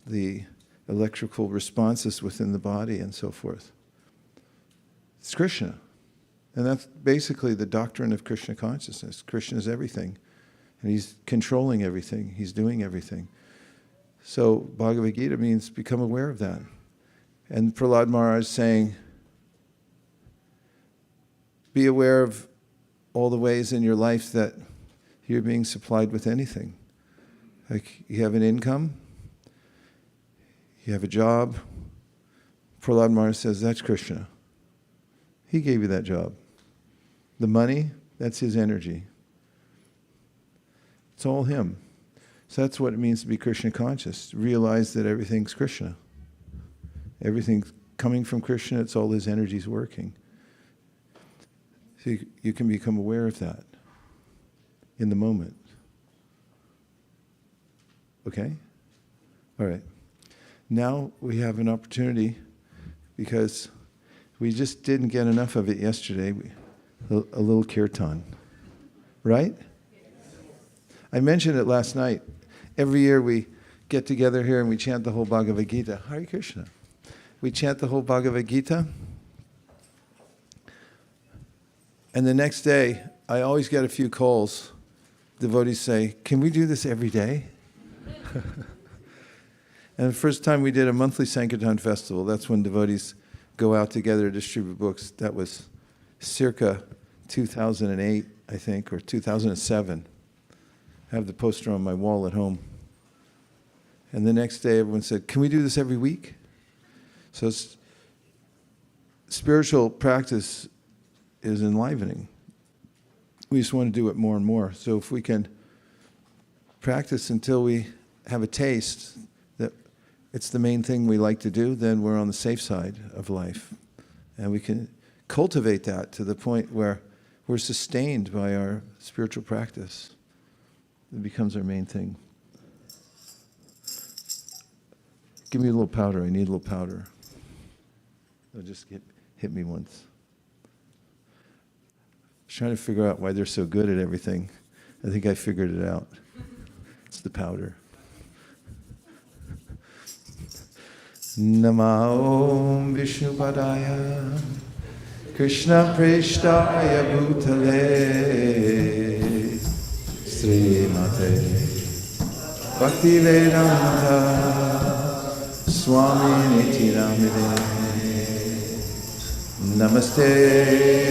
the electrical responses within the body and so forth? It's Krishna. And that's basically the doctrine of Krishna consciousness. Krishna is everything. And he's controlling everything. He's doing everything. So Bhagavad Gita means become aware of that. And Prahlad Maharaj saying, be aware of all the ways in your life that you're being supplied with anything. Like you have an income, you have a job. Prahlad Maharaj says, that's Krishna. He gave you that job. The money, that's his energy. It's all him. So that's what it means to be Krishna conscious. Realize that everything's Krishna. Everything's coming from Krishna, it's all his energies working. So you can become aware of that in the moment. Okay? All right. Now we have an opportunity, because we just didn't get enough of it yesterday, a little kirtan. Right? I mentioned it last night. Every year we get together here and we chant the whole Bhagavad Gita. Hare Krishna. We chant the whole Bhagavad Gita. And the next day, I always get a few calls. Devotees say, can we do this every day? And the first time we did a monthly Sankirtan festival, that's when devotees go out together to distribute books. That was circa 2008, I think, or 2007. I have the poster on my wall at home. And the next day, everyone said, can we do this every week? So spiritual practice is enlivening. We just want to do it more and more. So if we can practice until we have a taste that it's the main thing we like to do, then we're on the safe side of life. And we can cultivate that to the point where we're sustained by our spiritual practice. It becomes our main thing. Give me a little powder. I need a little powder. They'll just hit me once. I was trying to figure out why they're so good at everything. I think I figured it out. It's the powder. Nama Om Vishnupadaya Krishna Preshtaya Bhutale Srimate Bhaktivedanta Swami Niti Namine Namaste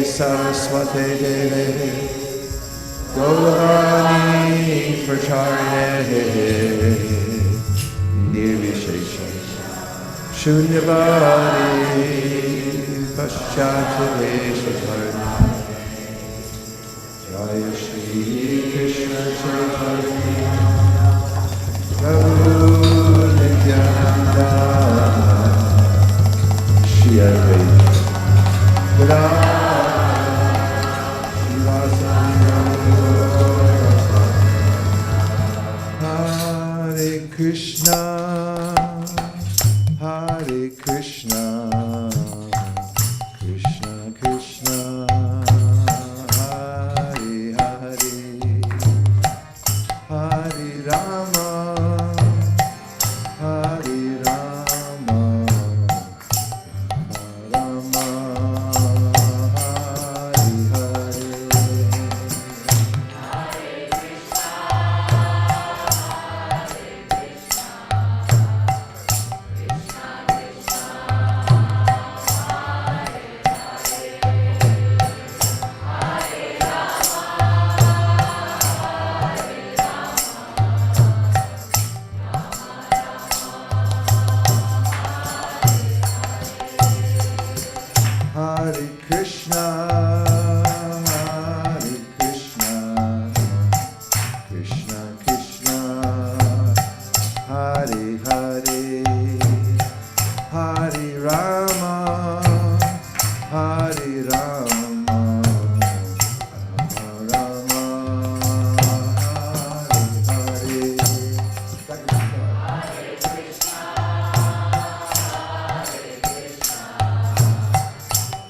Saraswate Deve Gauravani Pracharine Nirvishesha Shunyavadi Paschataveshvarna Jaya Shri Krishna Chaitanya Prabhu Nityananda Shri Advaita Hare Krishna, Hare Krishna, Krishna Krishna, Hare Hare, Hare Rama, Hare Rama, Rama Hare Krishna, Hare Krishna, Krishna Krishna, Hare Hare, Hare Rama, Hare Rama, Rama Rama, Hare Hare.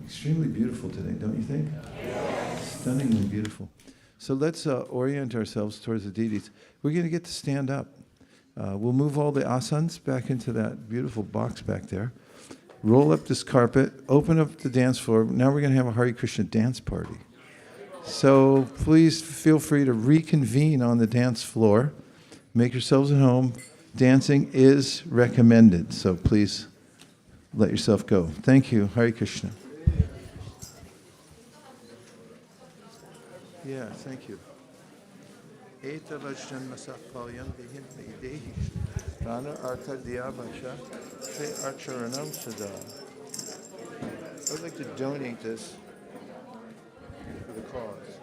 Extremely beautiful today, don't you think? Yes. Stunningly beautiful. So let's orient ourselves towards the deities. We're going to get to stand up. We'll move all the asanas back into that beautiful box back there. Roll up this carpet, open up the dance floor. Now we're going to have a Hare Krishna dance party. So please feel free to reconvene on the dance floor. Make yourselves at home. Dancing is recommended, so please let yourself go. Thank you. Hare Krishna. Yeah, thank you. Eta vajjan masakpalyam vihin idehi rana artha diyabacha te archaranam sada. I would like to donate this for the cause.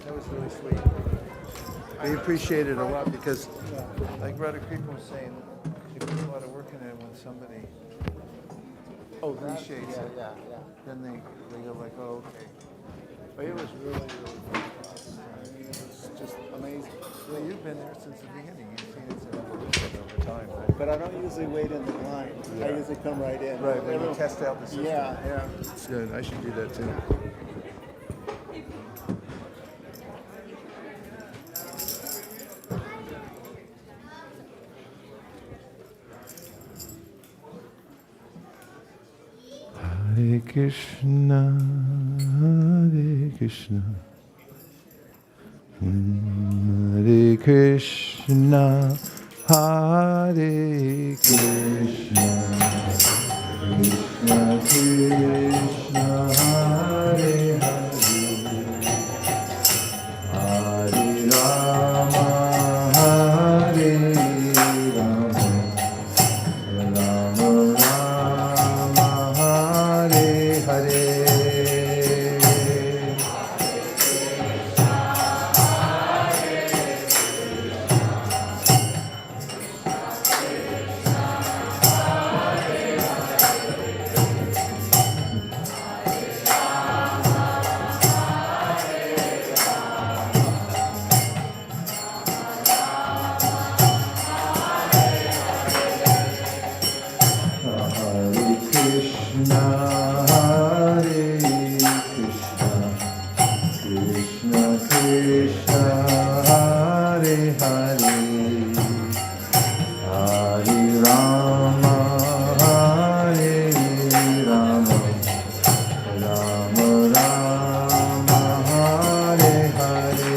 That was really sweet. We appreciate it a lot because, like Radha Krishna was saying, you put a lot of work in it when somebody appreciates it. Then they go like, oh, okay. But it was really, really fun. It's just amazing. Well, you've been there since the beginning. You've seen its evolution over time, right? But I don't usually wait in the line. Yeah. I usually come right in. Right, when you test out the system. Yeah. It's good. I should do that too. Hare Krishna, Hare Krishna, Hare Krishna, Hare Krishna, Krishna Krishna, Hare Hare, Hare Rama, Hare Rama, Rama Rama, Hare Hare. Krishna, Hare Hare, Hare Rama, Hare Rama, Rama Rama, Hare Hare.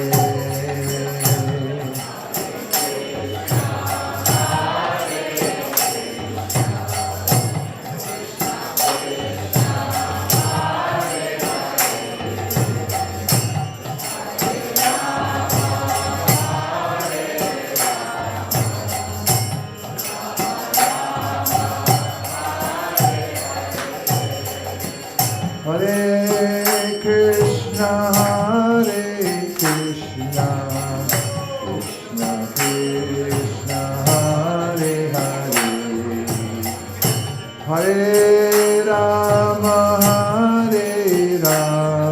Hare Krishna, Hare Krishna, Krishna Krishna, Hare Hare, Hare Rama, Hare Rama,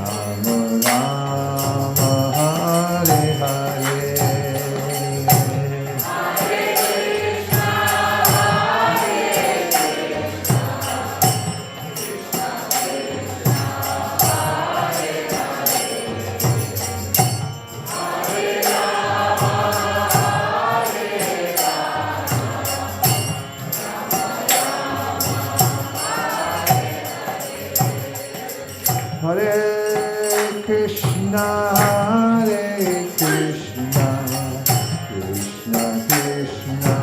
Rama Rama, Hare Hare. Hare Krishna, Hare Krishna, Krishna Krishna,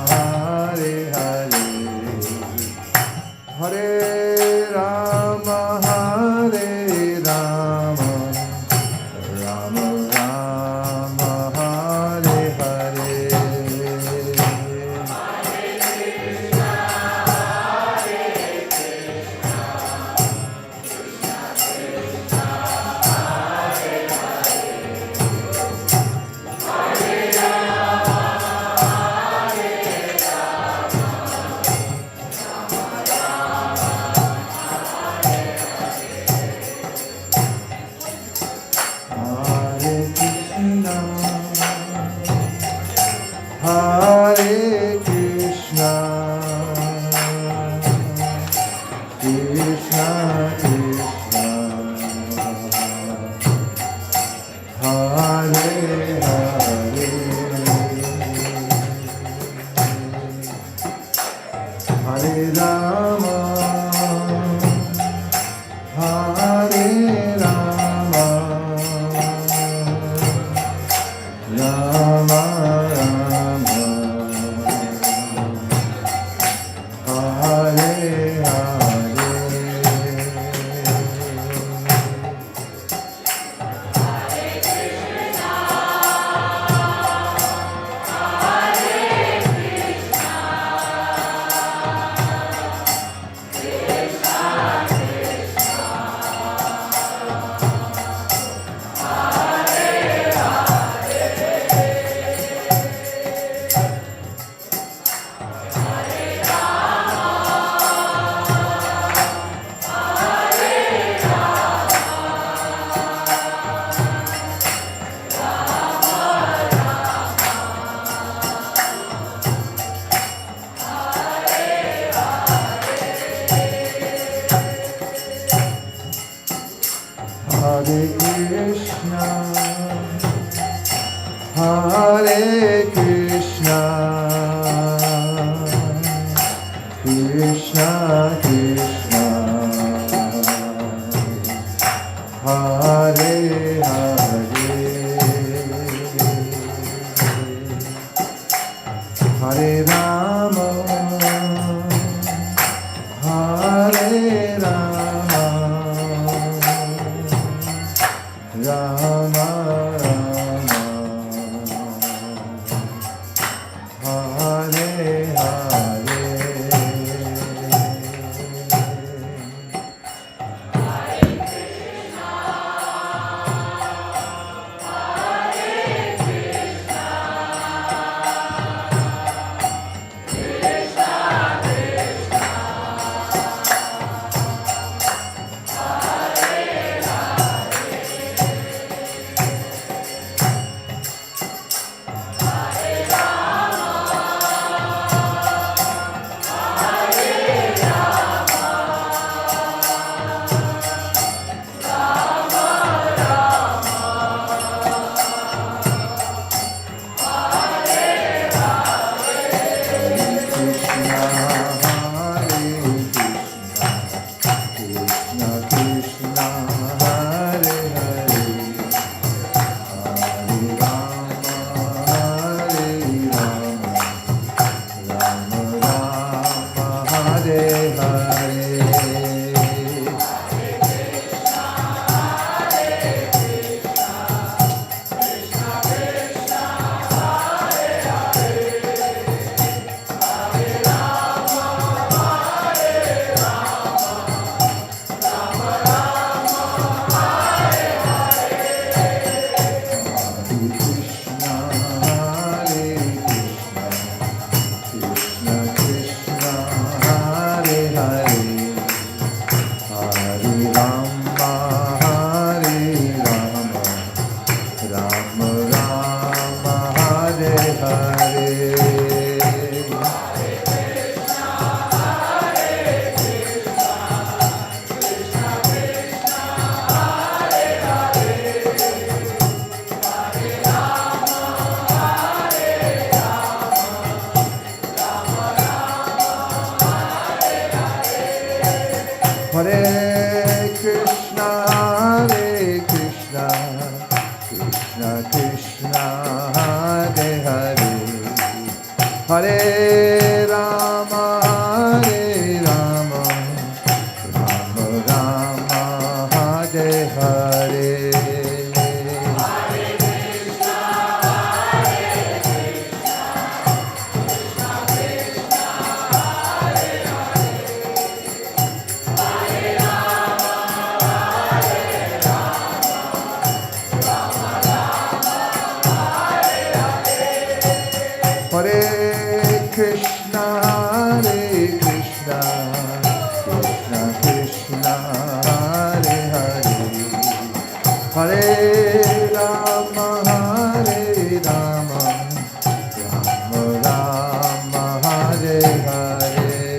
Hare Hare, Hare Rama, Hare Rama, Rama Rama, Hare Hare. Hare Krishna, Krishna Krishna, Hare Hare, Hare Rama, Hare Rama, Rama Rama, Hare Hare. Hare Krishna, Hare Krishna, Krishna Krishna, Hare Hare, Hare Rama, Hare Rama, Rama Rama, Hare Hare. Krishna, Hare Hare, Hare Rama, Rama Rama, Hare Hare. Hare Krishna, Krishna Krishna, Hare Hare, Hare Rama, Rama Rama, Hare Hare.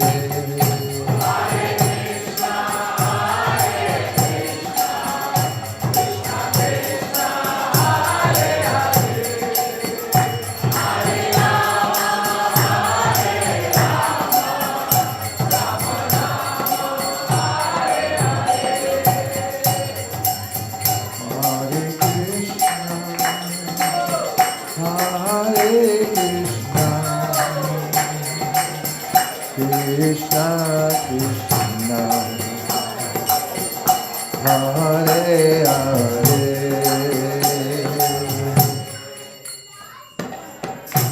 Krishna Krishna, Hare Hare,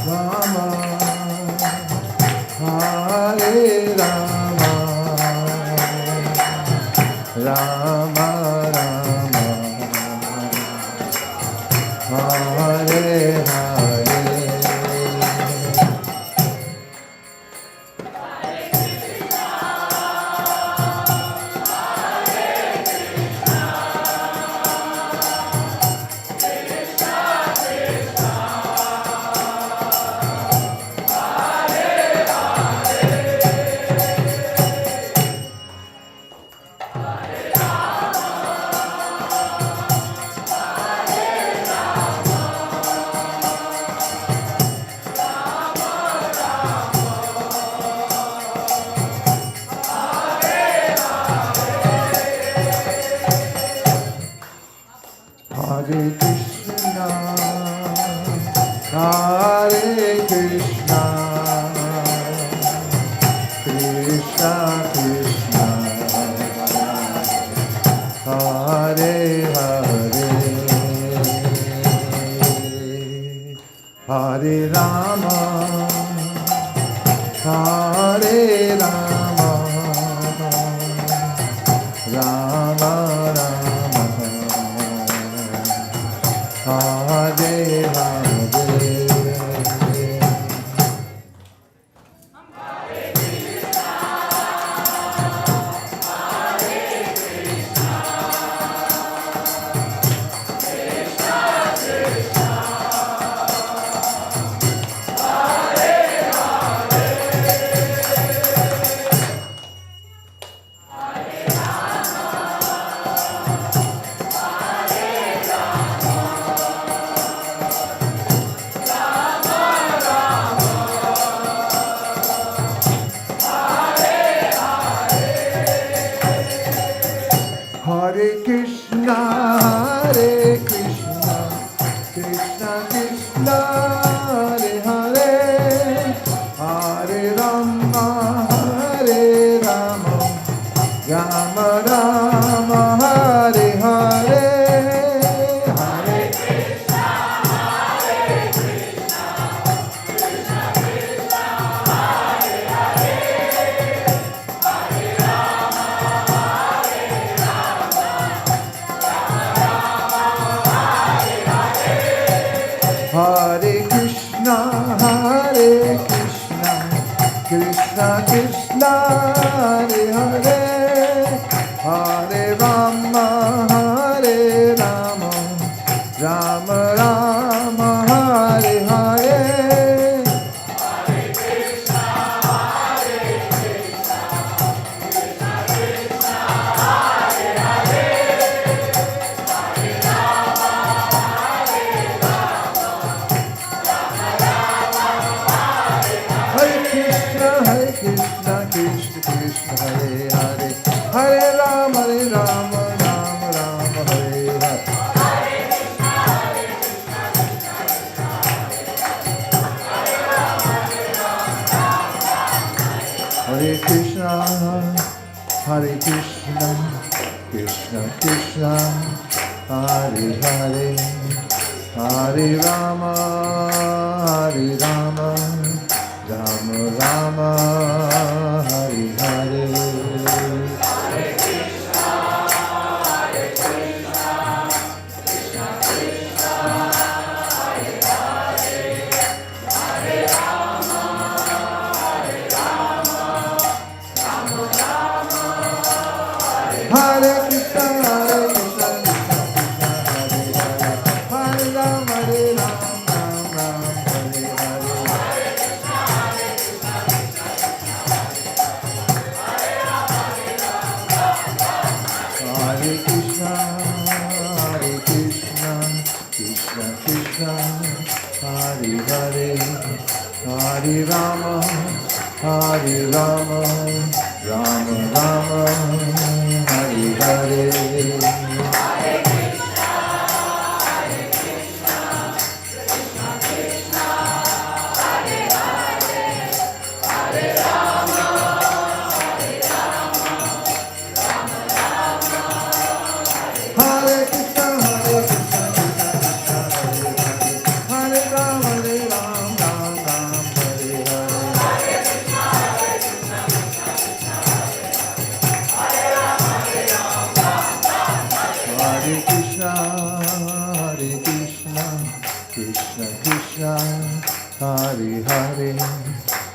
Rama, Hare Rama, Rama Rama, Hare Hare. Hare Krishna, Hare Krishna, Krishna Krishna, Hare Hare, Hare Rama, Hare Rama, Rama Rama, Hare Hare. Hare Krishna, Hare Krishna, Krishna Krishna, Hare Hare, Hare Rama, Hare Rama, Rama Rama, Hare Hare, Hare Krishna, Hare Krishna, Krishna Krishna, Hare Hare, Hare Rama, Hare Rama, Hare Krishna, Hare Krishna, Krishna Krishna, Hare Hare, Hare Rama, Hare Rama, Rama Rama, Hare Hare. Hare Krishna, Hare Krishna, Krishna Krishna, Hare Hare, Hare Rama, Hare Rama, Rama Rama, Hare Krishna, Krishna Krishna, Hare Hare, Hare Rama, Rama Rama, Hare Hare. Hare Krishna, Hare Krishna, Krishna Krishna, Hare Hare, Hare Rama, Hare Rama, Rama Rama, Hare Hare. Hare Krishna, Hare Krishna, Hare Rama, Hare Rama, Rama Hare Hare. Hare Krishna, Hare Krishna, Krishna Krishna, Hare Hare, Hare Rama, Hare Rama, Rama Rama, Hare Hare. Hare Krishna, Hare Krishna, Hare Rama, Hare Rama, Rama Hare Hare. Hare Krishna, Hare Krishna, Krishna Krishna, Hare Hare,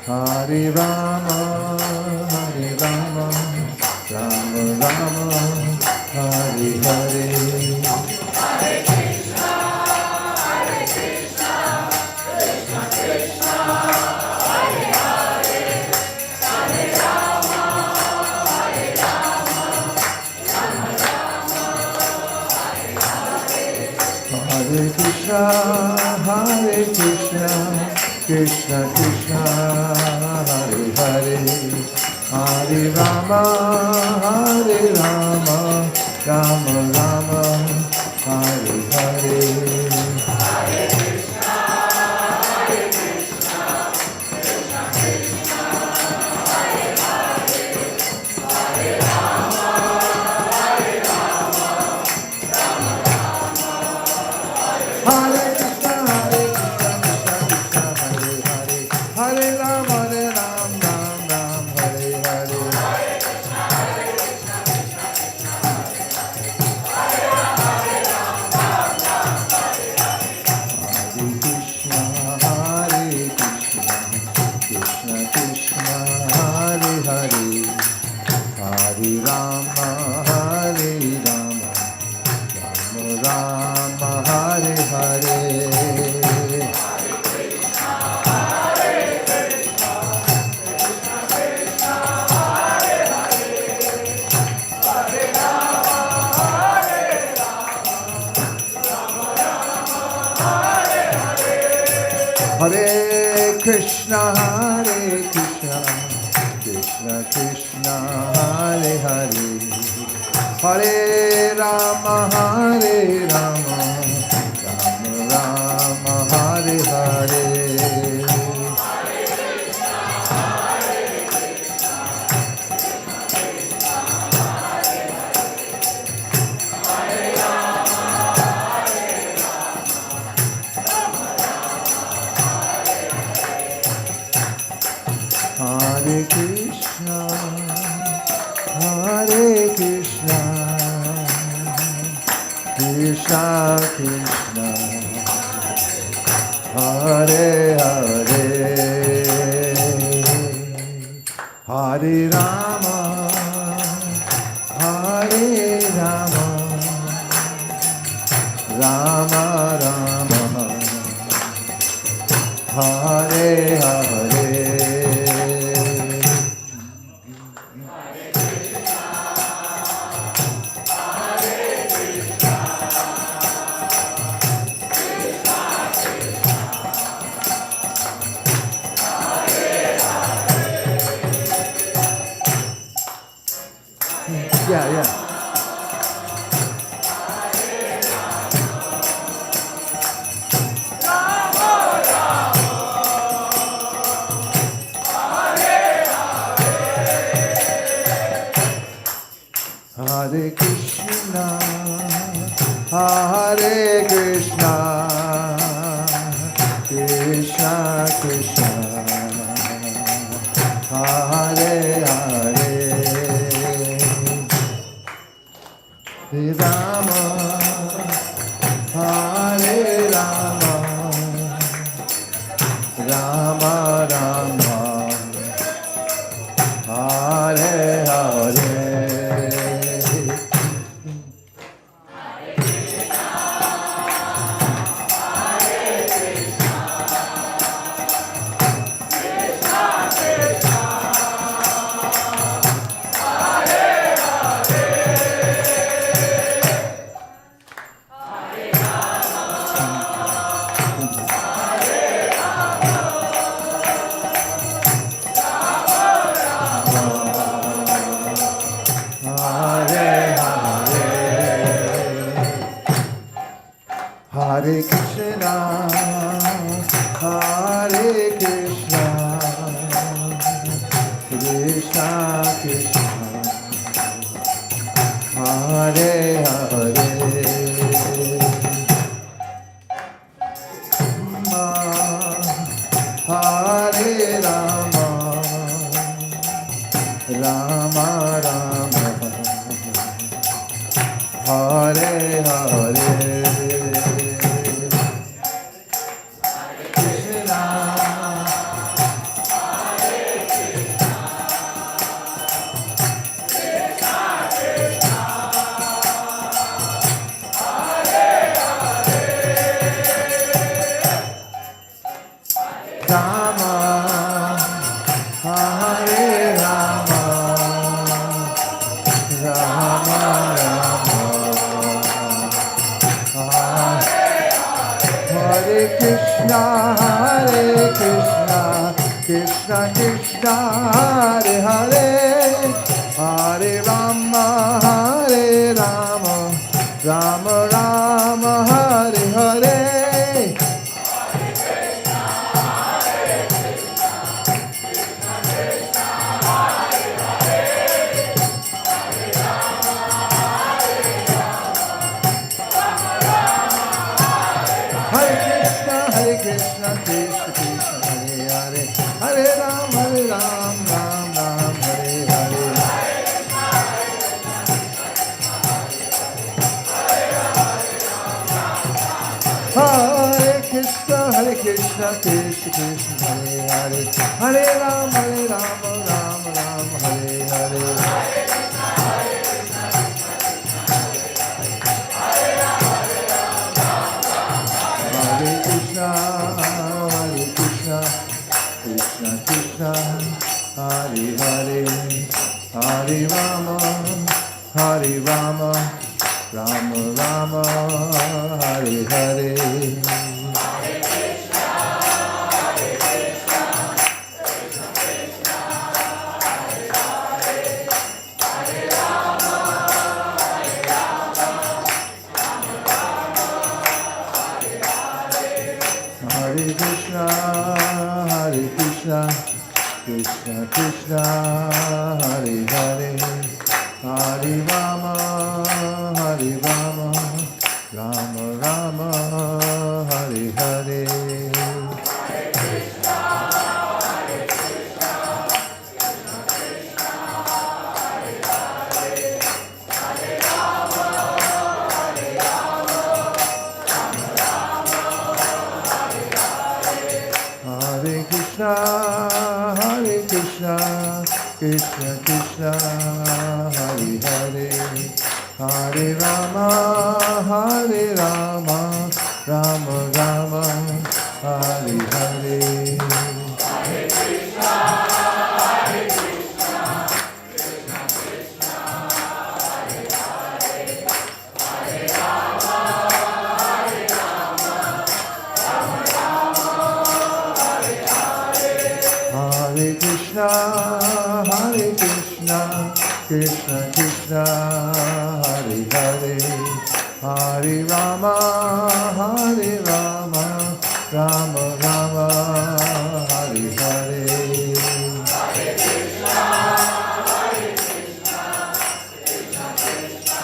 Hare Rama, Hare Rama, Rama Rama, Hare Hare. Hare Krishna, Hare Krishna, Krishna Krishna, Hare Hare, Hare Rama, Hare Rama, Rama Rama, Hare Hare. Hare Krishna, Hare Krishna, Krishna Krishna, Hare Hare, Hare Rama, Hare Rama, Ram Ram, Hare Hare. Hare Krishna, Hare Krishna, Krishna Krishna, Hare Hare, Hare Rama, Hare Rama, Rama Rama, Hare Hare. Hare Krishna, Hare Krishna, Krishna Krishna, Hare Hare, Hare Rama, Hare Rama, Rama Rama, Hare Hare. Hare Krishna, Hare Krishna, Krishna Krishna, Hare Hare, Hare Rama, Hare Rama, Rama Rama, Hare Hare. Yeah, yeah. Krishna, Hare Krishna, Krishna Krishna, Hare Hare, Rama, Hare Rama, Rama Rama, Hare Hare. Hare Krishna, Hare Krishna, Krishna Krishna, Hare Hare, Hare Rama, Rama Rama, Hare Hare. Rama, Hare Rama, Rama Rama, Hare Krishna, Krishna Krishna, Hare Hare, Hare Rama, Rama Rama, Hare Hare. Hare Krishna, Krishna Krishna, Hare Hare, Hare Ram, Ram Ram, Hare Hare. Hare Krishna, Krishna Krishna, Hare Hare, Hare Ram, Ram Ram, Hare Hare. Hare Krishna, Krishna Krishna, Hare Hare, Hare Rama, Rama Rama, Hare Hare. Hare Krishna, Krishna Krishna, Hare Hare, Hare Rama, Rama Rama, Hare Hare. Hare Krishna, Krishna Krishna, Hare Hare, Hare Rama, Rama Rama, Hare Hare. Hare Krishna, Krishna Krishna, Hare Hare, Hare Rama, Rama Rama, Hare Hare. Hare Krishna, Krishna Krishna,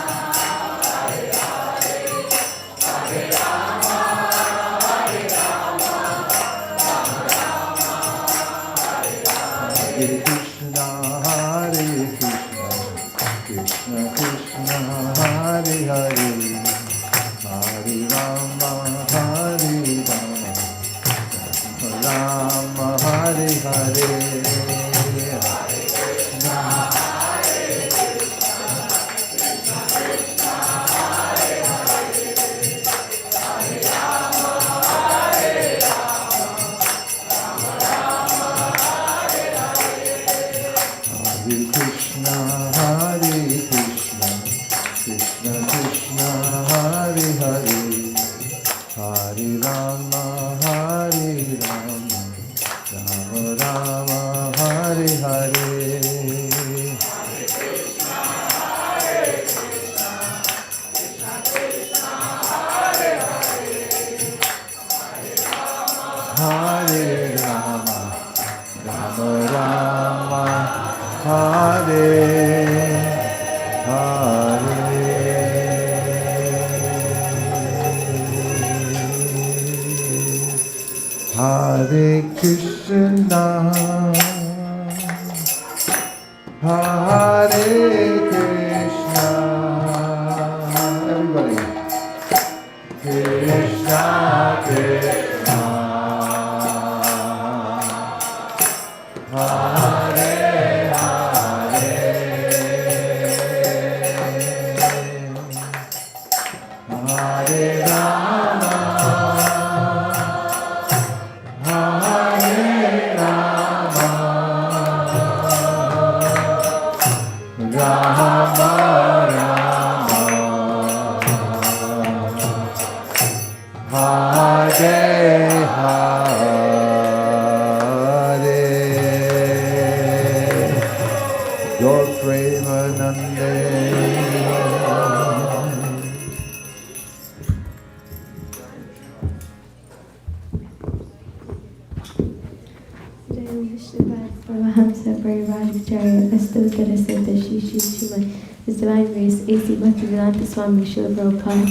His Divine Grace, A.C. Bhaktivedanta Swami Srila Prabhupada.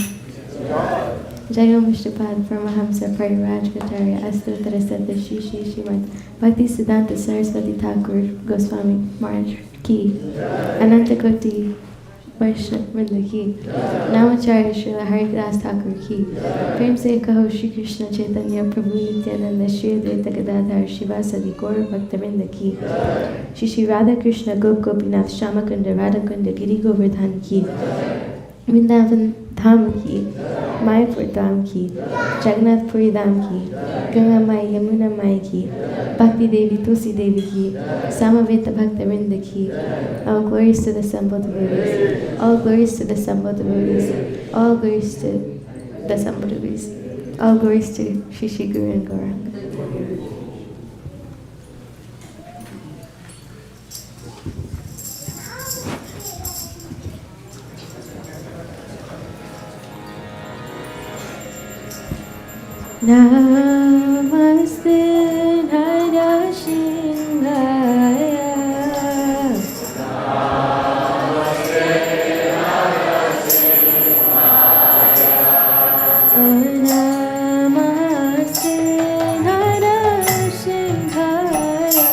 Jayam Vishnupad Paramahamsa Parirajgacharya Astottara Siddha Shishi Shrimad Bhakti Siddhanta Saraswati Thakur Goswami Maharaj Ki Ananta Koti Vaishnava Vrinda Ki Namacharya Srila Haridas Thakur Ki Prem Se Kaho Shri Krishna Chaitanya Prabhu Nityananda Shri Advaita Gadadhar Shivasadi Gaura Bhakta Ki Shri Shri Radha Krishna Gop Gopinath Shamakunda Radhakunda Giri Govardhan Ki Vrindavan Dham Ki Mayapur Dham Ki Jagannath Puri Dham Ki Ganga Mai Yamuna Mai Ki Bhakti Devi Tulsi Devi Ki Samaveta Bhakta Vrinda Ki. All glories to the assembled devotees. All glories to the assembled devotees. All glories to the assembled devotees. All glories to Shri Shri Guru and Gauranga. Namaste Narashinhaya. Namaste Narashinhaya. Namaste Narashinhaya.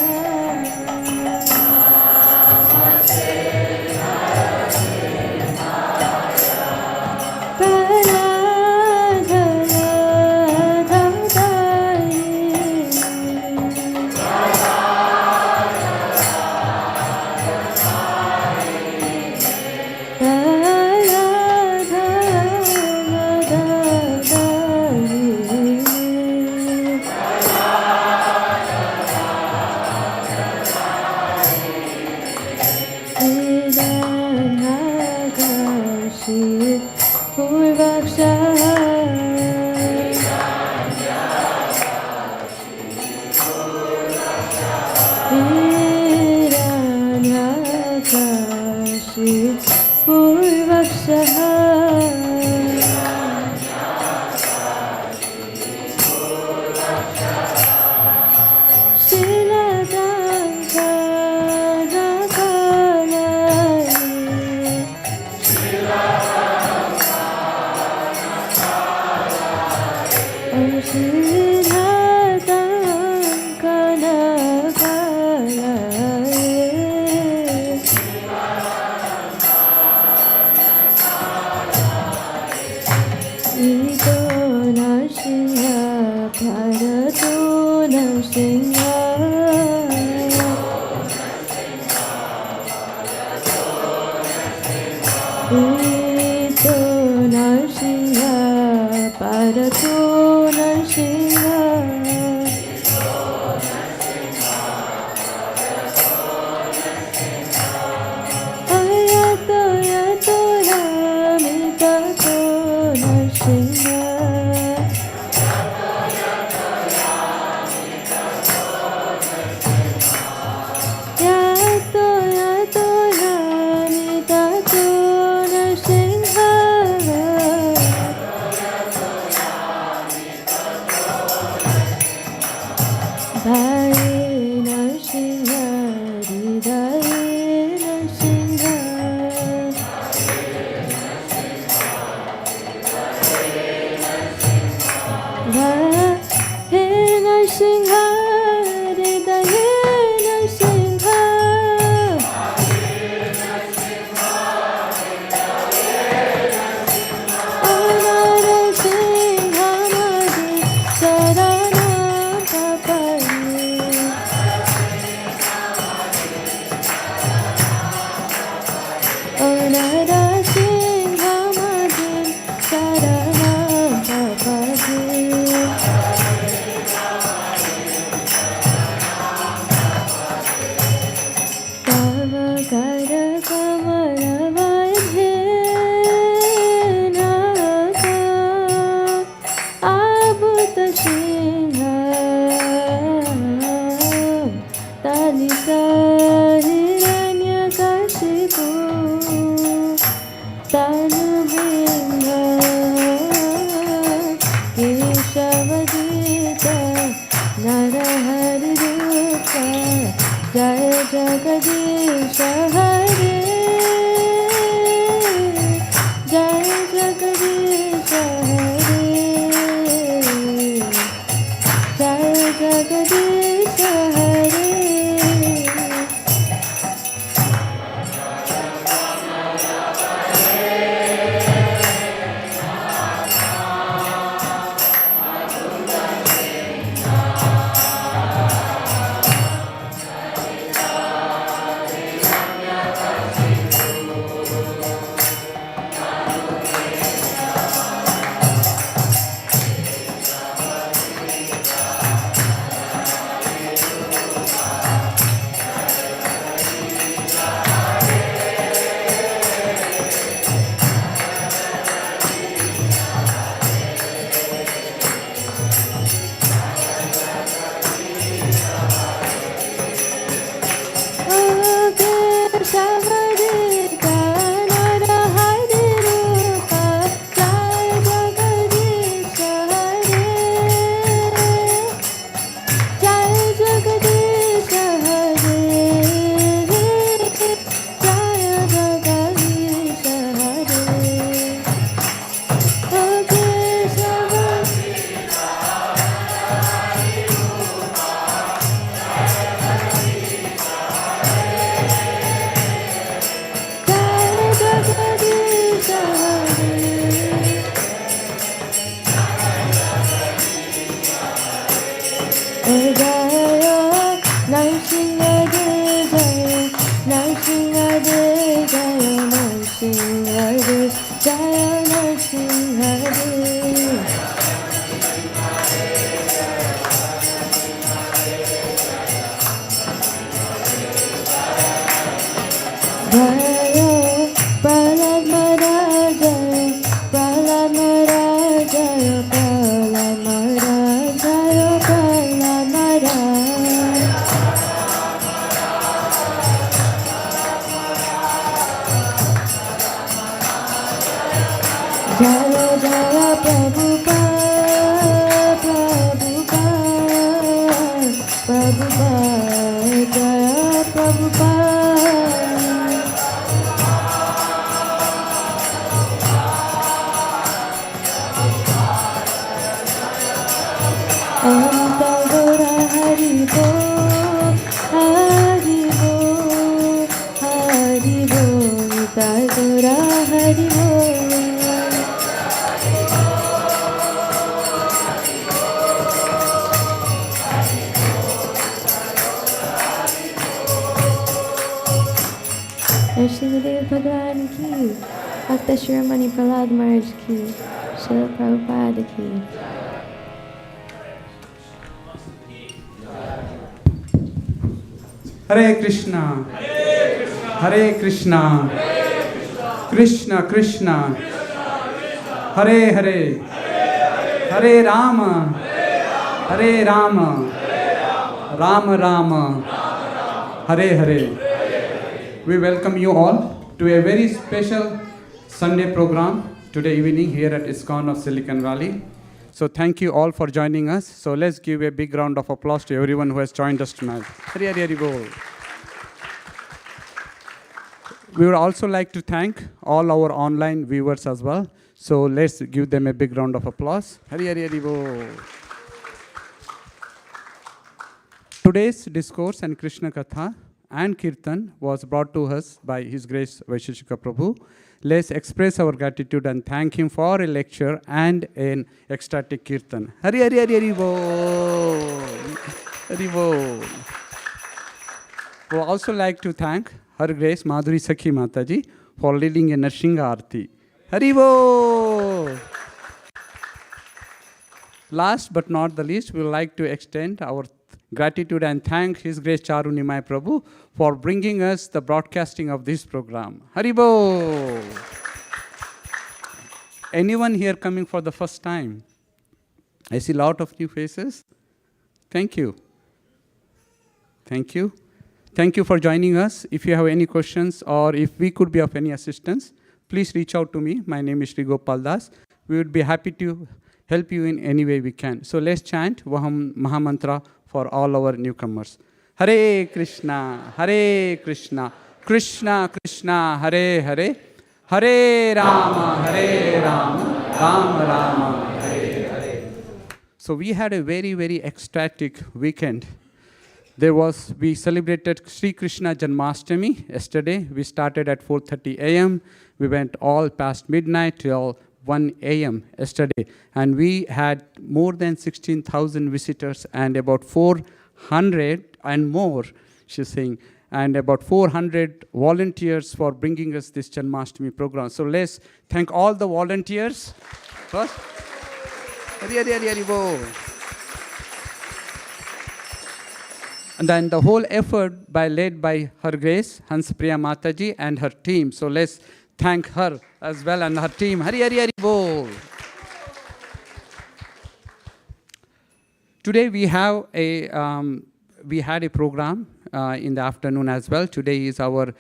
Namaste Narashinhaya. Bharato Narsimha Rito Narsimha Bharato Narsimha Ayato Yato Yamitato Narsimha Yato Yato Yamitato Narsimha Bhai Narsimha Hridaye Narsimha Bhai Narsimha Hridaye Narsimha Narsimha Madi Sarana Papai Narsimha Madi Sarana Papai Tava Kara Kamala Vaidhenaka Abhuta Singha Talita Hiranyakashipu Tanubhinga Keshavadita Narahari Rupa Jaya Jagadisha Hare Jaya Jagadisha Hare Jaya Jagadisha Hare Shrimadev Bhagwan ki, Bhakta Shiromani Prahlad Maharaj ki, Srila Prabhupada ki. Hare Krishna, Hare Krishna, Krishna Krishna, Hare Hare, Hare Rama, Hare Rama, Rama Rama, Hare Hare. We welcome you all to a very special Sunday program today evening here at ISKCON of Silicon Valley. So thank you all for joining us. So let's give a big round of applause to everyone who has joined us tonight. Hare Hare Hare Bol. We would also like to thank all our online viewers as well. So let's give them a big round of applause. Hare Hare Hare Bol. Today's discourse and Krishna Katha and Kirtan was brought to us by His Grace Vaiśeṣika Prabhu. Let's express our gratitude and thank him for a lecture and an ecstatic Kirtan. Hare Hare Hare Hare Bol. Hare Bol. We would also like to thank Her Grace Madhuri Sakhi Mataji for leading a Narsingha Aarti. Hare Bol. Last but not the least, we would like to extend our gratitude and thank His Grace Charu Nimai Prabhu for bringing us the broadcasting of this program. Haribo! Anyone here coming for the first time? I see a lot of new faces. Thank you. Thank you. Thank you for joining us. If you have any questions or if we could be of any assistance, please reach out to me. My name is Sri Gopal Das. We would be happy to help you in any way we can. So let's chant Vaham Mahamantra for all our newcomers. Hare Krishna, Krishna Krishna, Hare Hare, Hare Rama, Rama Rama, Hare Hare. So we had a very, very ecstatic weekend. We celebrated Sri Krishna Janmashtami yesterday. We started at 4:30 a.m. We went all past midnight till 1 a.m. yesterday. And we had more than 16,000 visitors and about 400 and more, she's saying, and about 400 volunteers for bringing us this Janmashtami program. So let's thank all the volunteers first. Hare Hare Hare Hare Bol. And then the whole effort led by Her Grace Hanspriya Mataji and her team. So let's thank her as well and her team. Hare Hare Hare Bol. Today we had a program in the afternoon as well. Today is our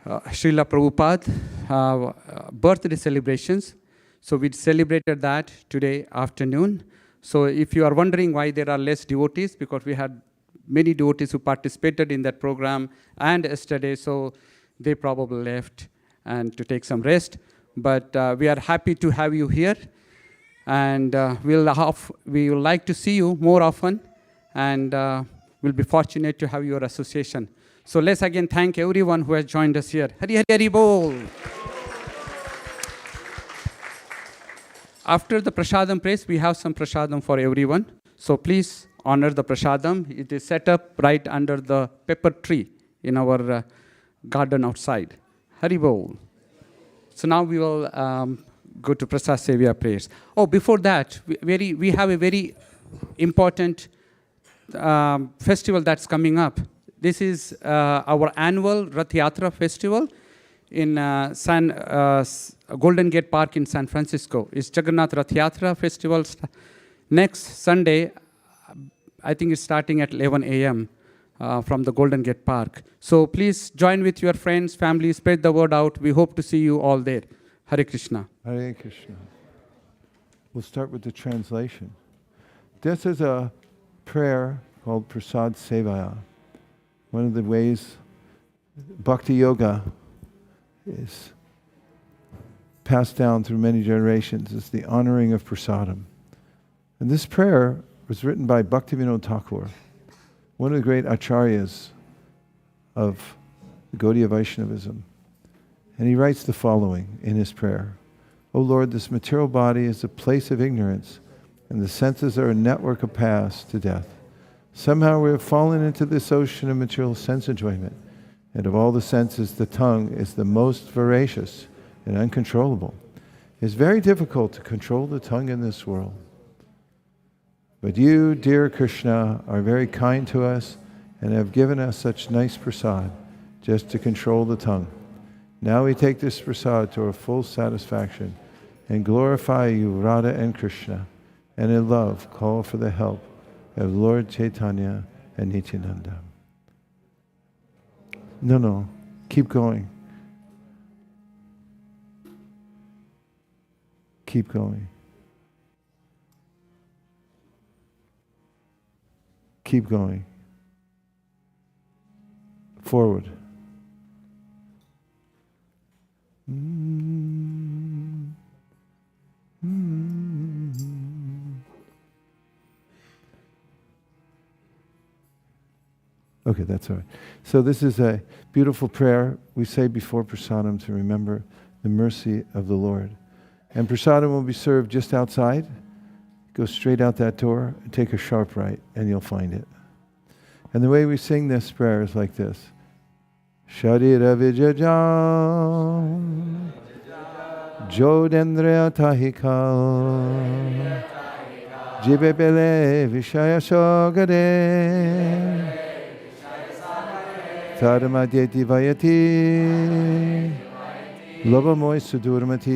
Srila Prabhupada birthday celebrations. So we celebrated that today afternoon. So if you are wondering why there are less devotees, because we had many devotees who participated in that program and yesterday, so they probably left and to take some rest. But we are happy to have you here. And we would like to see you more often. And we'll be fortunate to have your association. So let's again thank everyone who has joined us here. Hare Hare Hare Bol. After the prasadam praise, we have some prasadam for everyone. So please honor the prasadam. It is set up right under the pepper tree in our garden outside. Hari Bol. So now we will go to Prasad Sevya prayers. Oh, before that, we have a very important festival that's coming up. This is our annual Rath Yatra festival in Golden Gate Park in San Francisco. It's Jagannath Rath Yatra festival next Sunday. I think it's starting at 11 a.m. From the Golden Gate Park. So please join with your friends, family, spread the word out. We hope to see you all there. Hare Krishna. Hare Krishna. We'll start with the translation. This is a prayer called Prasad Sevaya. One of the ways Bhakti Yoga is passed down through many generations is the honoring of prasadam. And this prayer was written by Bhaktivinoda Thakur, one of the great acharyas of the Gaudiya Vaishnavism. And he writes the following in his prayer. O Lord, this material body is a place of ignorance, and the senses are a network of paths to death. Somehow we have fallen into this ocean of material sense enjoyment, And of all the senses, the tongue is the most voracious and uncontrollable. It's very difficult to control the tongue in this world. But you, dear Krishna, are very kind to us and have given us such nice prasad just to control the tongue. Now we take this prasad to our full satisfaction and glorify you, Radha and Krishna, and in love call for the help of Lord Chaitanya and Nityananda. No, keep going. Keep going. Keep going. Forward. Okay, that's all right. So this is a beautiful prayer we say before prasadam to remember the mercy of the Lord. And prasadam will be served just outside. Go straight out that door, take a sharp right, and you'll find it. And the way we sing this prayer is like this. Sharira vijajam Jodendriya tahikal Jibebele vishaya shogade Tadamadyeti vayati Lobamoy sudurmati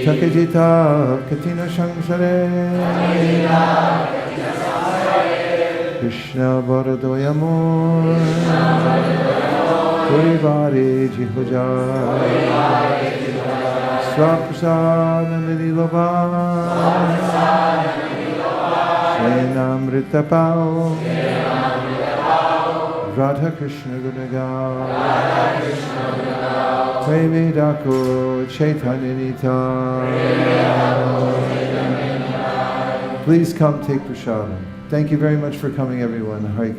Takajita katina shangsare Krishna Baradoyamor Purivare Jihojai Swaprasad Nililova Shenamritapao Radha Krishna Gunagal Prevedako Chaitanya Nita. Please come take prasadam. Thank you very much for coming, everyone. Hare